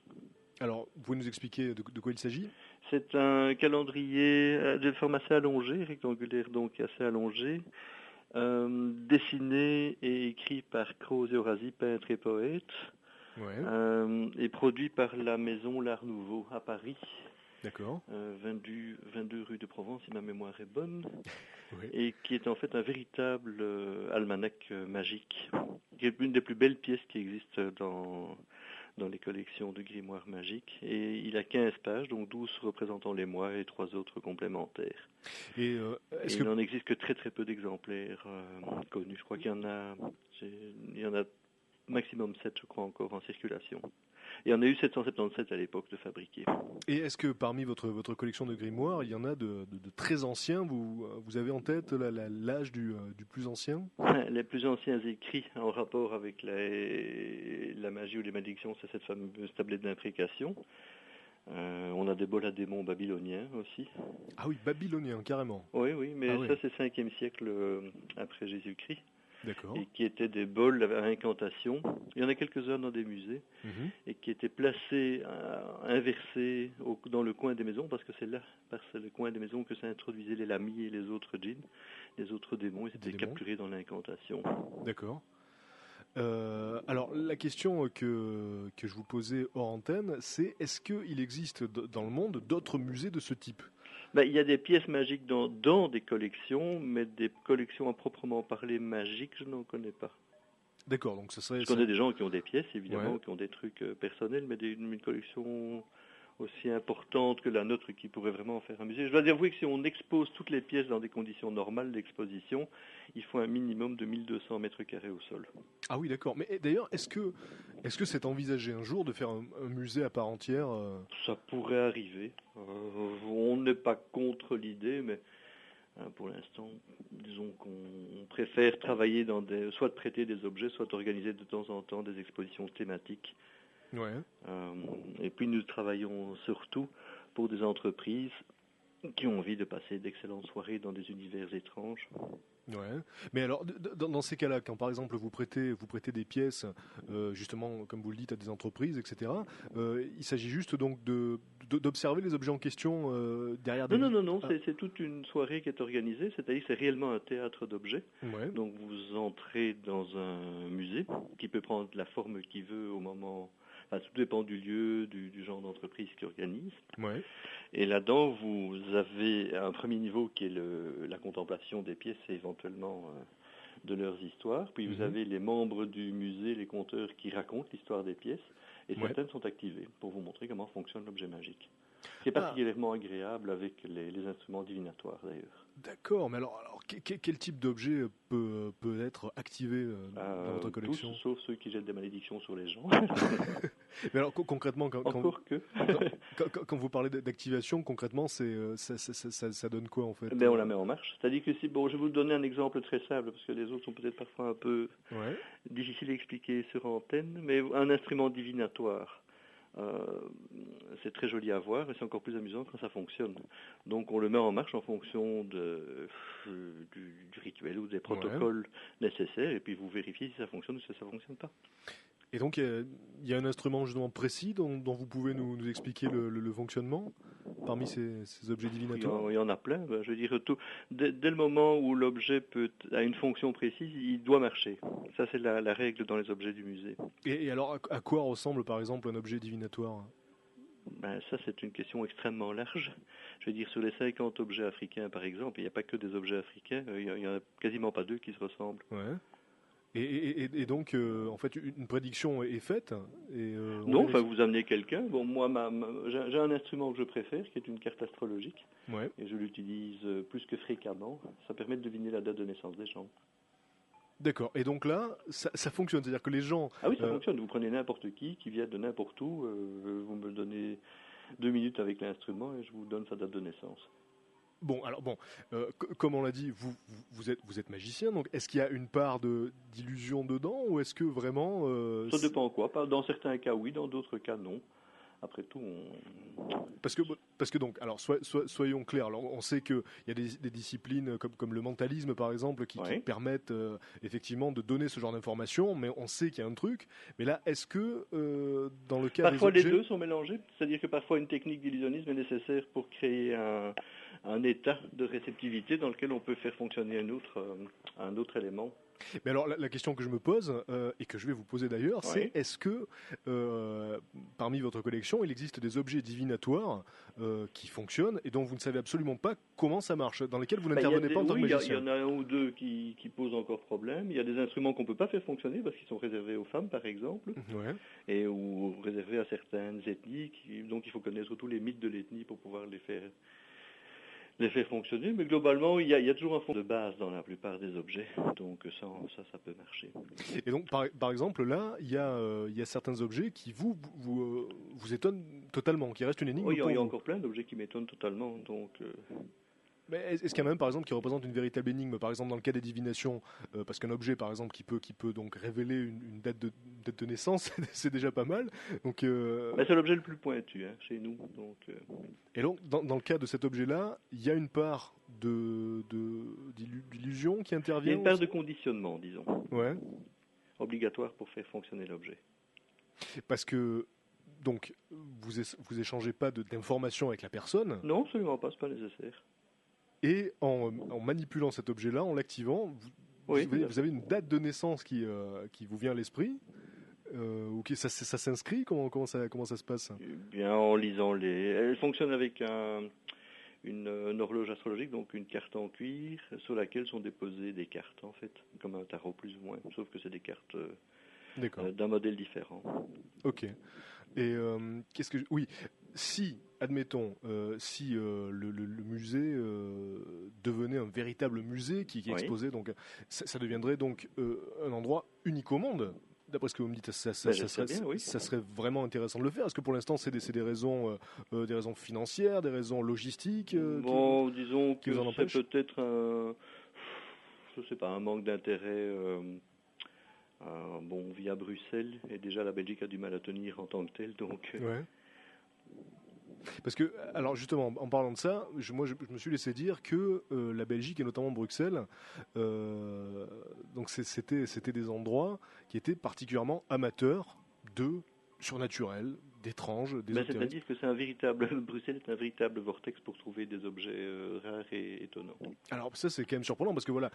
Alors, vous pouvez nous expliquer de quoi il s'agit? C'est un calendrier de forme assez allongée, rectangulaire donc assez allongé, dessiné et écrit par Kroos et Horasie, peintre et poète, et produit par la maison L'Art Nouveau à Paris. D'accord. 22 rue de Provence, si ma mémoire est bonne, oui. Et qui est en fait un véritable almanach magique, qui est une des plus belles pièces qui existent dans les collections de grimoires magiques. Et il a 15 pages, donc 12 représentant les mois et 3 autres complémentaires. Et il n'en existe que très très peu d'exemplaires connus. Je crois qu'il y en a maximum 7, je crois, encore en circulation. Et on a eu 777 à l'époque de fabriquer. Et est-ce que parmi votre collection de grimoires, il y en a de très anciens? Vous avez en tête l'âge du plus ancien? Les plus anciens écrits en rapport avec la magie ou les malédictions, c'est cette fameuse tablette d'imprécation. On a des bols à démons babyloniens aussi. Ah oui, babyloniens, carrément. Oui, mais ça c'est 5e siècle après Jésus-Christ. D'accord. Et qui étaient des bols à incantation. Il y en a quelques-uns dans des musées, et qui étaient placés, inversés dans le coin des maisons, parce que c'est là, par le coin des maisons que s'introduisaient les lamis et les autres djinns, les autres démons, ils étaient capturés dans l'incantation. D'accord. Alors la question que je vous posais hors antenne, c'est est-ce qu'il existe dans le monde d'autres musées de ce type? Il y a des pièces magiques dans des collections, mais des collections à proprement parler magiques, je n'en connais pas. D'accord, donc ça serait... Je connais des gens qui ont des pièces, évidemment, qui ont des trucs personnels, mais une collection aussi importante que la nôtre qui pourrait vraiment faire un musée. Je dois avouer que si on expose toutes les pièces dans des conditions normales d'exposition, il faut un minimum de 1200 mètres carrés au sol. Ah oui, d'accord. Mais d'ailleurs, est-ce que c'est envisagé un jour de faire un musée à part entière? Ça pourrait arriver. On n'est pas contre l'idée, mais pour l'instant, disons qu'on préfère travailler soit de prêter des objets, soit d'organiser de temps en temps des expositions thématiques. Ouais. Et puis nous travaillons surtout pour des entreprises qui ont envie de passer d'excellentes soirées dans des univers étranges. Ouais. Mais alors, dans ces cas-là, quand par exemple vous prêtez des pièces, justement, comme vous le dites, à des entreprises, etc., il s'agit juste donc d'observer les objets en question derrière des... Non, c'est toute une soirée qui est organisée, c'est-à-dire que c'est réellement un théâtre d'objets. Ouais. Donc vous entrez dans un musée qui peut prendre la forme qu'il veut au moment... Enfin, tout dépend du lieu, du genre d'entreprise qui organise. Ouais. Et là-dedans, vous avez un premier niveau qui est la contemplation des pièces et éventuellement de leurs histoires. Puis vous avez les membres du musée, les conteurs qui racontent l'histoire des pièces. Et certaines sont activées pour vous montrer comment fonctionne l'objet magique. qui est particulièrement agréable avec les instruments divinatoires d'ailleurs. D'accord, mais alors quel type d'objet peut être activé dans votre collection? Tous, sauf ceux qui jettent des malédictions sur les gens. Mais alors concrètement, quand vous parlez d'activation, concrètement, ça donne quoi en fait? On la met en marche. C'est-à-dire que je vais vous donner un exemple très simple, parce que les autres sont peut-être parfois un peu difficiles à expliquer sur antenne, mais un instrument divinatoire. C'est très joli à voir, mais c'est encore plus amusant quand ça fonctionne. Donc on le met en marche en fonction du rituel ou des protocoles nécessaires, et puis vous vérifiez si ça fonctionne ou si ça ne fonctionne pas. Et donc il y a un instrument justement précis dont vous pouvez nous expliquer le fonctionnement parmi ces objets divinatoires? Il y en a plein. Je veux dire, dès le moment où l'objet a une fonction précise, il doit marcher. Ça, c'est la règle dans les objets du musée. Et alors, à quoi ressemble par exemple un objet divinatoire? Ça, c'est une question extrêmement large. Je veux dire, sur les 50 objets africains, par exemple, il n'y a pas que des objets africains. Il n'y en a quasiment pas 2 qui se ressemblent. Ouais. Et donc, en fait, une prédiction est faite Non, vous amenez quelqu'un. Bon, moi, j'ai un instrument que je préfère, qui est une carte astrologique. Ouais. Et je l'utilise plus que fréquemment. Ça permet de deviner la date de naissance des gens. D'accord. Et donc là, ça fonctionne. C'est-à-dire que les gens... Ah oui, ça fonctionne. Vous prenez n'importe qui vient de n'importe où. Vous me donnez 2 minutes avec l'instrument et je vous donne sa date de naissance. Bon, alors comme on l'a dit, vous êtes magicien, donc est-ce qu'il y a une part d'illusion dedans ou est-ce que vraiment... Ça dépend quoi. Dans certains cas oui, dans d'autres cas non. Après tout, Parce que donc, alors soyons clairs. Alors, on sait qu'il y a des disciplines comme le mentalisme par exemple qui permettent effectivement de donner ce genre d'informations, mais on sait qu'il y a un truc. Mais là, est-ce que dans le cas parfois des objets... les deux sont mélangés, c'est-à-dire que parfois une technique d'illusionnisme est nécessaire pour créer un état de réceptivité dans lequel on peut faire fonctionner un autre élément. Mais alors la question que je me pose et que je vais vous poser d'ailleurs, c'est est-ce que parmi votre collection, il existe des objets divinatoires qui fonctionnent et dont vous ne savez absolument pas comment ça marche, dans lesquels vous n'intervenez pas en tant que magicien? Il y en a un ou deux qui posent encore problème. Il y a des instruments qu'on ne peut pas faire fonctionner parce qu'ils sont réservés aux femmes, par exemple, ou réservés à certaines ethnies. Donc il faut connaître tous les mythes de l'ethnie pour pouvoir les faire fonctionner, mais globalement, il y a toujours un fond de base dans la plupart des objets, donc ça peut marcher. Et donc, par exemple, là, il y a certains objets qui vous étonnent totalement, qui restent une énigme. Il y a encore plein d'objets qui m'étonnent totalement, donc... Mais est-ce qu'il y a même, par exemple, qui représente une véritable énigme, par exemple dans le cas des divinations, parce qu'un objet, par exemple, qui peut donc révéler une date de naissance, c'est déjà pas mal. Donc, c'est l'objet le plus pointu chez nous. Donc, Et donc, dans le cas de cet objet-là, il y a une part d'illusion qui intervient. Il y a une part de conditionnement, disons. Ouais. Obligatoire pour faire fonctionner l'objet. Parce que donc vous échangez pas d'informations avec la personne. Non, absolument pas, c'est pas nécessaire. Et en manipulant cet objet-là, en l'activant, vous avez une date de naissance qui vous vient à l'esprit. Ça s'inscrit, comment ça se passe? Bien, en lisant elle fonctionne avec une horloge astrologique, donc une carte en cuir sur laquelle sont déposées des cartes, en fait, comme un tarot plus ou moins, sauf que c'est des cartes d'un modèle différent. Ok. Et si, admettons, si le musée devenait un véritable musée qui exposait, donc ça deviendrait donc un endroit unique au monde. D'après ce que vous me dites, ça serait vraiment intéressant de le faire. Est-ce que pour l'instant, c'est des raisons financières, des raisons logistiques disons que c'est peut-être un manque d'intérêt. Via Bruxelles, et déjà la Belgique a du mal à tenir en tant que telle, donc... Parce que, alors justement, en parlant de ça, je me suis laissé dire que la Belgique, et notamment Bruxelles, donc c'était des endroits qui étaient particulièrement amateurs de surnaturel, d'étrange, d'ésotérique. C'est-à-dire que Bruxelles est un véritable vortex pour trouver des objets rares et étonnants. Alors ça c'est quand même surprenant parce que voilà,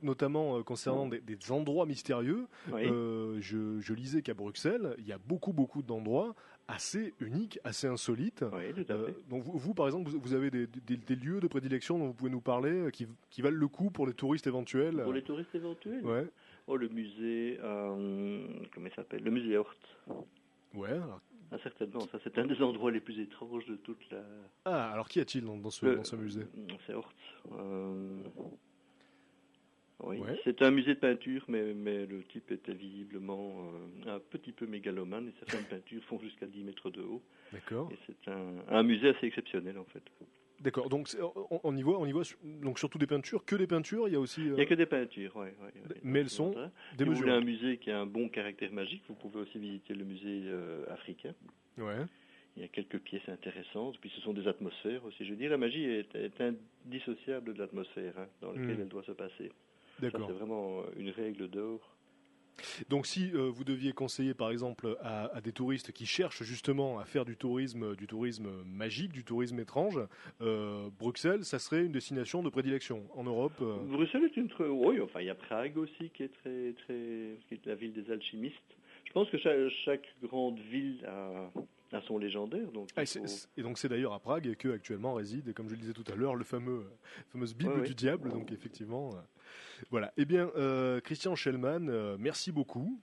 notamment concernant des endroits mystérieux, je lisais qu'à Bruxelles, il y a beaucoup d'endroits assez uniques, assez insolites. Oui, tout à fait. Donc vous par exemple, vous avez des lieux de prédilection dont vous pouvez nous parler qui valent le coup pour les touristes éventuels. Pour les touristes éventuels. Ouais. Le musée, comment il s'appelle? Le musée Horth. Ouais. Alors, Ah, certainement, ça c'est un des endroits les plus étranges de toute la... Ah, alors qu'y a-t-il dans ce musée? C'est Hortz. Oui, Ouais, c'est un musée de peinture, mais le type était visiblement un petit peu mégalomane, et certaines peintures font jusqu'à 10 mètres de haut. d'accord. Et c'est un musée assez exceptionnel en fait. D'accord, donc on y voit donc surtout des peintures, que des peintures, il y a aussi... Il n'y a que des peintures, ouais. Mais elles sont Si vous voulez démesurées. un musée qui a un bon caractère magique, vous pouvez aussi visiter le musée africain. Ouais, Il y a quelques pièces intéressantes, puis ce sont des atmosphères aussi. Je veux dire, la magie est indissociable de l'atmosphère dans laquelle elle doit se passer. Ça, d'accord. c'est vraiment une règle d'or. Donc si vous deviez conseiller par exemple à des touristes qui cherchent justement à faire du tourisme magique, du tourisme étrange, Bruxelles, ça serait une destination de prédilection en Europe. Bruxelles est oui, enfin il y a Prague aussi qui est qui est la ville des alchimistes. Je pense que chaque grande ville a son légendaire. Donc et donc c'est d'ailleurs à Prague que actuellement réside, comme je le disais tout à l'heure, fameuse Bible du diable. Donc effectivement, voilà. Eh bien, Christian Schellmann, merci beaucoup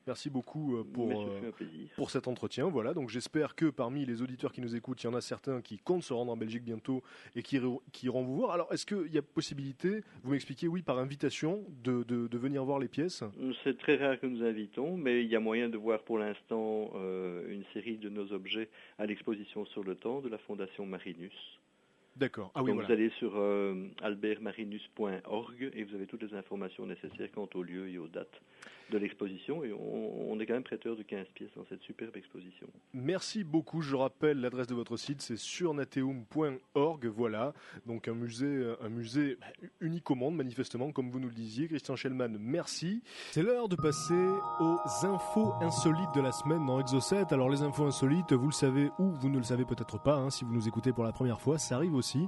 pour cet entretien. Voilà. Donc j'espère que parmi les auditeurs qui nous écoutent, il y en a certains qui comptent se rendre en Belgique bientôt et qui iront vous voir. Alors, est-ce qu'il y a possibilité, vous m'expliquez, oui, par invitation, de venir voir les pièces? C'est très rare que nous invitons, mais il y a moyen de voir pour l'instant une série de nos objets à l'exposition sur le temps de la Fondation Marinus. D'accord. Ah oui, donc voilà. vous allez sur albertmarinus.org et vous avez toutes les informations nécessaires quant au lieu et aux dates de l'exposition. Et on est quand même prêteur de 15 pièces dans cette superbe exposition. Merci beaucoup. Je rappelle l'adresse de votre site, c'est surnateum.org. Voilà. Donc un musée unique au monde, manifestement, comme vous nous le disiez. Christian Schellmann, merci. C'est l'heure de passer aux infos insolites de la semaine dans Exo7. Alors les infos insolites, vous le savez ou vous ne le savez peut-être pas, si vous nous écoutez pour la première fois, ça arrive aussi.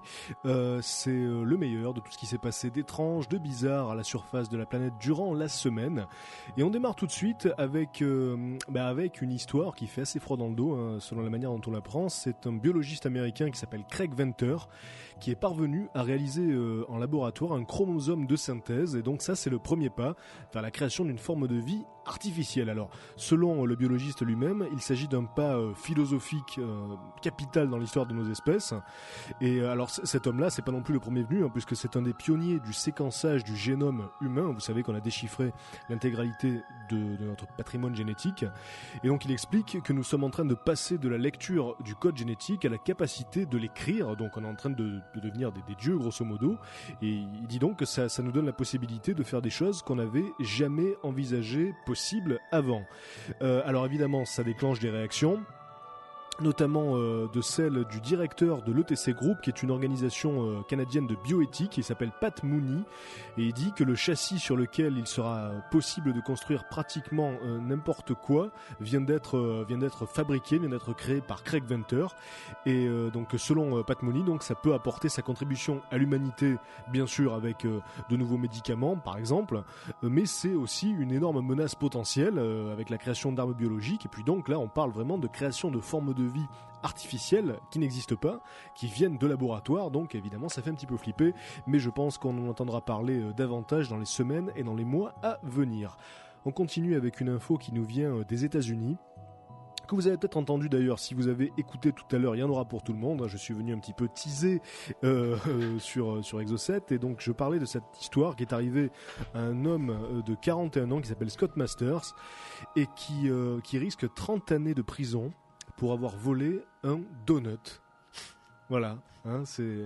C'est le meilleur de tout ce qui s'est passé d'étrange, de bizarre à la surface de la planète durant la semaine. Et on démarre tout de suite avec une histoire qui fait assez froid dans le dos, selon la manière dont on l'apprend. C'est un biologiste américain qui s'appelle Craig Venter qui est parvenu à réaliser en laboratoire un chromosome de synthèse. Et donc ça, c'est le premier pas vers la création d'une forme de vie artificielle. Alors, selon le biologiste lui-même, il s'agit d'un pas philosophique capital dans l'histoire de nos espèces. Et alors, cet homme-là, c'est pas non plus le premier venu, puisque c'est un des pionniers du séquençage du génome humain. Vous savez qu'on a déchiffré l'intégralité de notre patrimoine génétique. Et donc, il explique que nous sommes en train de passer de la lecture du code génétique à la capacité de l'écrire. Donc, on est en train de devenir des dieux, grosso modo. Et il dit donc que ça nous donne la possibilité de faire des choses qu'on n'avait jamais envisagées possibles avant. Alors, évidemment, ça déclenche des réactions, notamment de celle du directeur de l'ETC Group, qui est une organisation canadienne de bioéthique, il s'appelle Pat Mooney, et il dit que le châssis sur lequel il sera possible de construire pratiquement n'importe quoi vient d'être fabriqué, vient d'être créé par Craig Venter, et donc selon Pat Mooney, donc ça peut apporter sa contribution à l'humanité, bien sûr avec de nouveaux médicaments par exemple, mais c'est aussi une énorme menace potentielle avec la création d'armes biologiques, et puis donc là on parle vraiment de création de formes de vie artificielles qui n'existent pas, qui viennent de laboratoires, donc évidemment ça fait un petit peu flipper, mais je pense qu'on en entendra parler davantage dans les semaines et dans les mois à venir. On continue avec une info qui nous vient des États-Unis, que vous avez peut-être entendu d'ailleurs si vous avez écouté tout à l'heure. Il y en aura pour tout le monde, je suis venu un petit peu teaser sur Exo7, et donc je parlais de cette histoire qui est arrivée à un homme de 41 ans qui s'appelle Scott Masters et qui risque 30 années de prison pour avoir volé un donut. Voilà,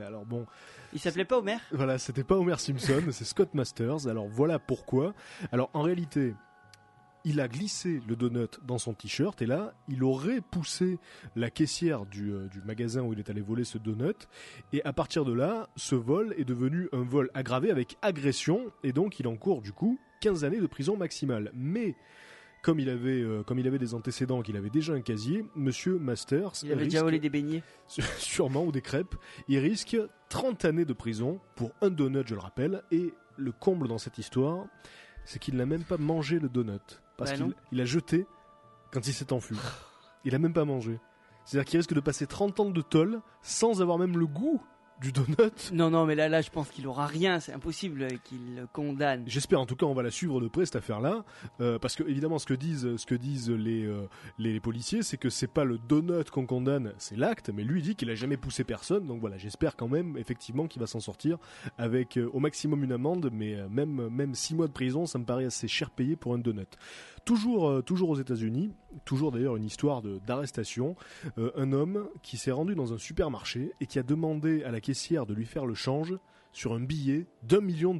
alors bon. Il s'appelait pas Homer ? Voilà, c'était pas Homer Simpson, c'est Scott Masters. Alors voilà pourquoi. Alors en réalité, il a glissé le donut dans son t-shirt et là, il aurait poussé la caissière du magasin où il est allé voler ce donut. Et à partir de là, ce vol est devenu un vol aggravé avec agression et donc il encourt du coup 15 années de prison maximale. Mais comme il avait des antécédents, qu'il avait déjà un casier, Monsieur Masters... Il avait déjà volé des beignets. Sûrement, ou des crêpes. Il risque 30 années de prison pour un donut, je le rappelle. Et le comble dans cette histoire, c'est qu'il n'a même pas mangé le donut. Parce qu'il l'a jeté quand il s'est enfui. Il n'a même pas mangé. C'est-à-dire qu'il risque de passer 30 ans de tôle sans avoir même le goût du donut. Non, mais là, je pense qu'il aura rien. C'est impossible qu'il le condamne. J'espère, en tout cas, on va la suivre de près cette affaire-là, parce que évidemment, ce que disent les policiers, c'est que c'est pas le donut qu'on condamne, c'est l'acte. Mais lui il dit qu'il a jamais poussé personne. Donc voilà, j'espère quand même, effectivement, qu'il va s'en sortir avec au maximum une amende, mais même 6 mois de prison, ça me paraît assez cher payé pour un donut. Toujours aux États-Unis, toujours d'ailleurs une histoire d'arrestation. Un homme qui s'est rendu dans un supermarché et qui a demandé à la caissière de lui faire le change sur un billet d'$1 million.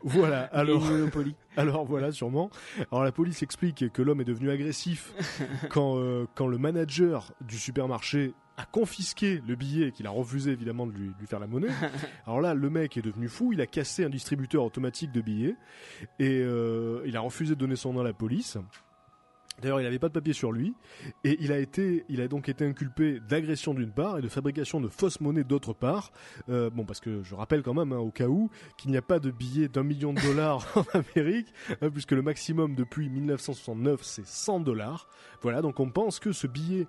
Voilà, alors voilà, sûrement. Alors la police explique que l'homme est devenu agressif quand le manager du supermarché a confisqué le billet et qu'il a refusé évidemment de lui faire la monnaie. Alors là, le mec est devenu fou, il a cassé un distributeur automatique de billets et il a refusé de donner son nom à la police. D'ailleurs, il n'avait pas de papier sur lui et il a donc été inculpé d'agression d'une part et de fabrication de fausses monnaies d'autre part. Parce que je rappelle quand même, au cas où, qu'il n'y a pas de billet d'$1 million en Amérique, puisque le maximum depuis 1969 c'est $100. Voilà, donc on pense que ce billet,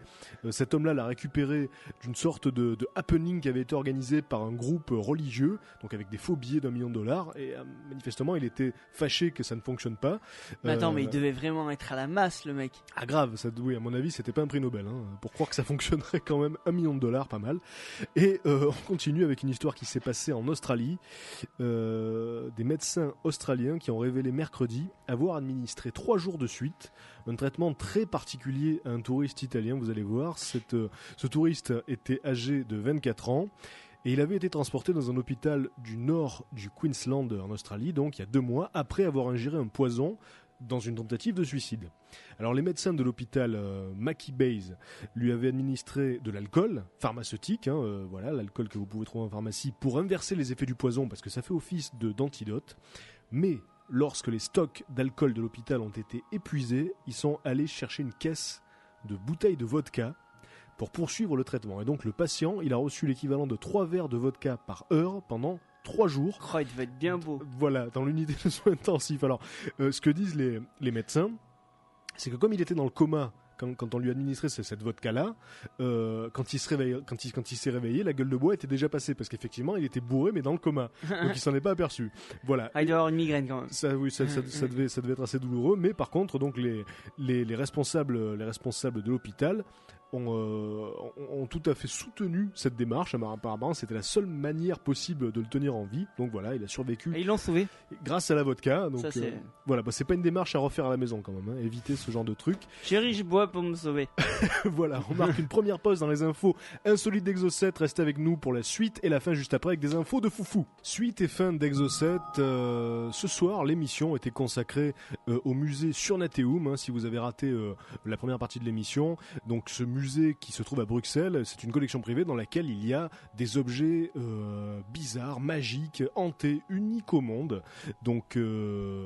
cet homme-là l'a récupéré d'une sorte de happening qui avait été organisé par un groupe religieux, donc avec des faux billets d'$1 million et manifestement il était fâché que ça ne fonctionne pas. Mais attends, mais il devait vraiment être à la masse, le mec. Ah grave, oui, à mon avis c'était pas un prix Nobel, pour croire que ça fonctionnerait quand même. $1 million, pas mal. Et on continue avec une histoire qui s'est passée en Australie. Des médecins australiens qui ont révélé mercredi avoir administré 3 jours de suite un traitement très particulier à un touriste italien. Vous allez voir, ce touriste était âgé de 24 ans. Et il avait été transporté dans un hôpital du nord du Queensland en Australie, donc il y a 2 mois, après avoir ingéré un poison dans une tentative de suicide. Alors les médecins de l'hôpital Mackie Bays lui avaient administré de l'alcool pharmaceutique, voilà, l'alcool que vous pouvez trouver en pharmacie, pour inverser les effets du poison, parce que ça fait office d'antidote. Mais lorsque les stocks d'alcool de l'hôpital ont été épuisés, ils sont allés chercher une caisse de bouteilles de vodka pour poursuivre le traitement. Et donc le patient, il a reçu l'équivalent de 3 verres de vodka par heure pendant 3 jours. Oh, il devait être bien beau. Voilà, dans l'unité de soins intensifs. Alors, ce que disent les médecins, c'est que comme il était dans le coma quand on lui administrait cette vodka-là, quand il s'est réveillé, la gueule de bois était déjà passée, parce qu'effectivement, il était bourré, mais dans le coma. Donc il s'en est pas aperçu. Voilà. Ah, il doit avoir une migraine quand même. Ça devait être assez douloureux, mais par contre, donc les responsables de l'hôpital ont tout à fait soutenu cette démarche. Apparemment, c'était la seule manière possible de le tenir en vie. Donc voilà, il a survécu. Et ils l'ont sauvé grâce à la vodka. Donc ça, c'est... voilà, c'est pas une démarche à refaire à la maison quand même. Évitez ce genre de truc. Chérie, je bois pour me sauver. Voilà, on marque une première pause dans les infos insolites d'Exo 7. Restez avec nous pour la suite et la fin juste après avec des infos de foufou. Suite et fin d'Exo 7. Ce soir, l'émission était consacrée au musée Surnateum. Si vous avez raté la première partie de l'émission, donc ce musée qui se trouve à Bruxelles, c'est une collection privée dans laquelle il y a des objets bizarres, magiques, hantés, uniques au monde. Donc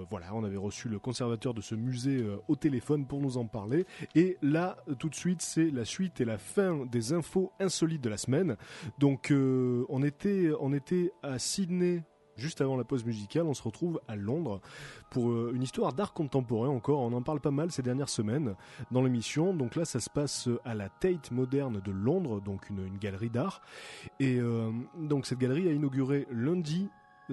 voilà, on avait reçu le conservateur de ce musée au téléphone pour nous en parler. Et là, tout de suite, c'est la suite et la fin des infos insolites de la semaine. Donc on était à Sydney. Juste avant la pause musicale, on se retrouve à Londres pour une histoire d'art contemporain encore. On en parle pas mal ces dernières semaines dans l'émission. Donc là, ça se passe à la Tate Moderne de Londres, donc une galerie d'art. Et donc cette galerie a inauguré lundi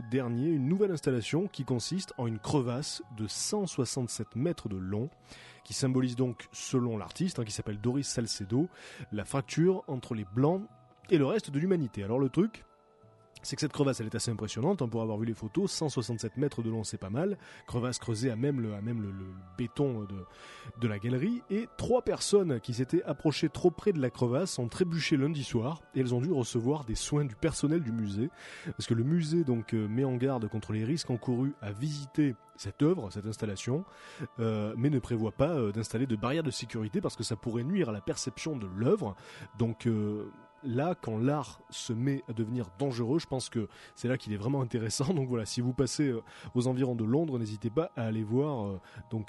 dernier une nouvelle installation qui consiste en une crevasse de 167 mètres de long, qui symbolise donc, selon l'artiste, qui s'appelle Doris Salcedo, la fracture entre les Blancs et le reste de l'humanité. Alors le truc, c'est que cette crevasse, elle est assez impressionnante, pour avoir vu les photos, 167 mètres de long, c'est pas mal, crevasse creusée à même le béton de la galerie, et 3 personnes qui s'étaient approchées trop près de la crevasse ont trébuché lundi soir, et elles ont dû recevoir des soins du personnel du musée, parce que le musée donc met en garde contre les risques encourus à visiter cette œuvre, cette installation, mais ne prévoit pas d'installer de barrières de sécurité, parce que ça pourrait nuire à la perception de l'œuvre, donc... Là, quand l'art se met à devenir dangereux, je pense que c'est là qu'il est vraiment intéressant. Donc voilà, si vous passez aux environs de Londres, n'hésitez pas à aller voir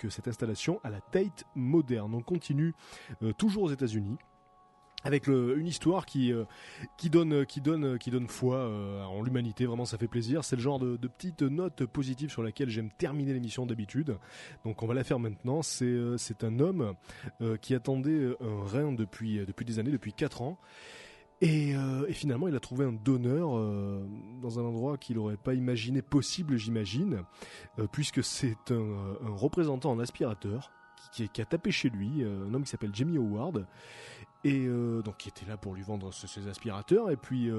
cette installation à la Tate Moderne. On continue toujours aux États-Unis avec une histoire qui donne foi en l'humanité. Vraiment, ça fait plaisir. C'est le genre de petite note positive sur laquelle j'aime terminer l'émission d'habitude. Donc on va la faire maintenant. C'est un homme qui attendait un rein depuis des années, depuis 4 ans. Et finalement, il a trouvé un donneur dans un endroit qu'il n'aurait pas imaginé possible, j'imagine, puisque c'est un représentant en aspirateur qui a tapé chez lui, un homme qui s'appelle Jamie Howard, et donc qui était là pour lui vendre ses aspirateurs. Et puis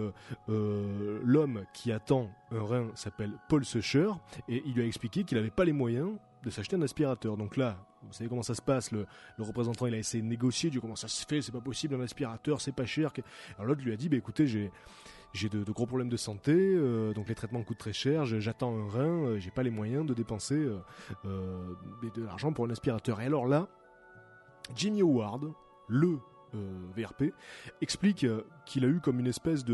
l'homme qui attend un rein s'appelle Paul Secher, et il lui a expliqué qu'il n'avait pas les moyens de s'acheter un aspirateur. Donc là, vous savez comment ça se passe, le représentant il a essayé de négocier, dit comment ça se fait, c'est pas possible, un aspirateur c'est pas cher. Alors l'autre lui a dit écoutez, j'ai de gros problèmes de santé, donc les traitements coûtent très cher, j'attends un rein, j'ai pas les moyens de dépenser de l'argent pour un aspirateur. Et alors là, Jimmy Howard, le VRP, explique qu'il a eu comme une espèce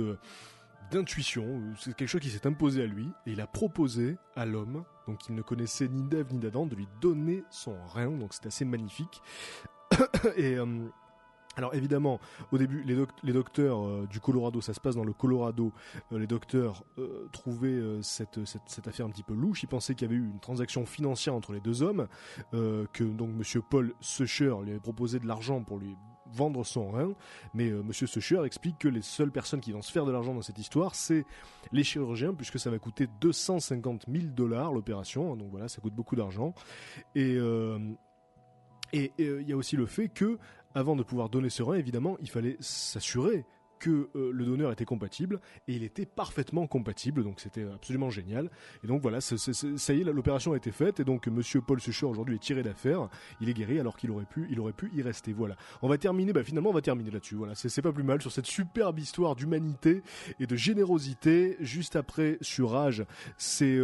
d'intuition, c'est quelque chose qui s'est imposé à lui, et il a proposé à l'homme, donc il ne connaissait ni d'Ève ni d'Adam, de lui donner son rein, donc c'est assez magnifique. Et alors évidemment, au début, les docteurs du Colorado, ça se passe dans le Colorado, les docteurs trouvaient cette affaire un petit peu louche. Ils pensaient qu'il y avait eu une transaction financière entre les deux hommes, que donc Monsieur Paul Secher lui avait proposé de l'argent pour lui vendre son rein, mais Monsieur Secher explique que les seules personnes qui vont se faire de l'argent dans cette histoire, c'est les chirurgiens, puisque ça va coûter $250 000 l'opération, donc voilà, ça coûte beaucoup d'argent. Et il y a aussi le fait que, avant de pouvoir donner ce rein, évidemment, il fallait s'assurer que le donneur était compatible, et il était parfaitement compatible, donc c'était absolument génial. Et donc voilà, ça y est, l'opération a été faite, et donc Monsieur Paul Secher aujourd'hui est tiré d'affaire, il est guéri alors qu'il aurait pu y rester. Voilà. On va terminer là-dessus. Voilà, c'est pas plus mal sur cette superbe histoire d'humanité et de générosité. Juste après, sur Rage, c'est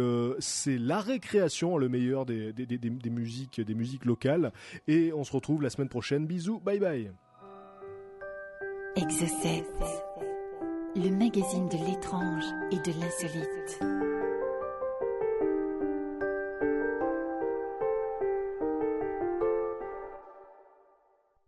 la récréation, le meilleur des musiques locales, et on se retrouve la semaine prochaine. Bisous, bye bye. Exocet, le magazine de l'étrange et de l'insolite.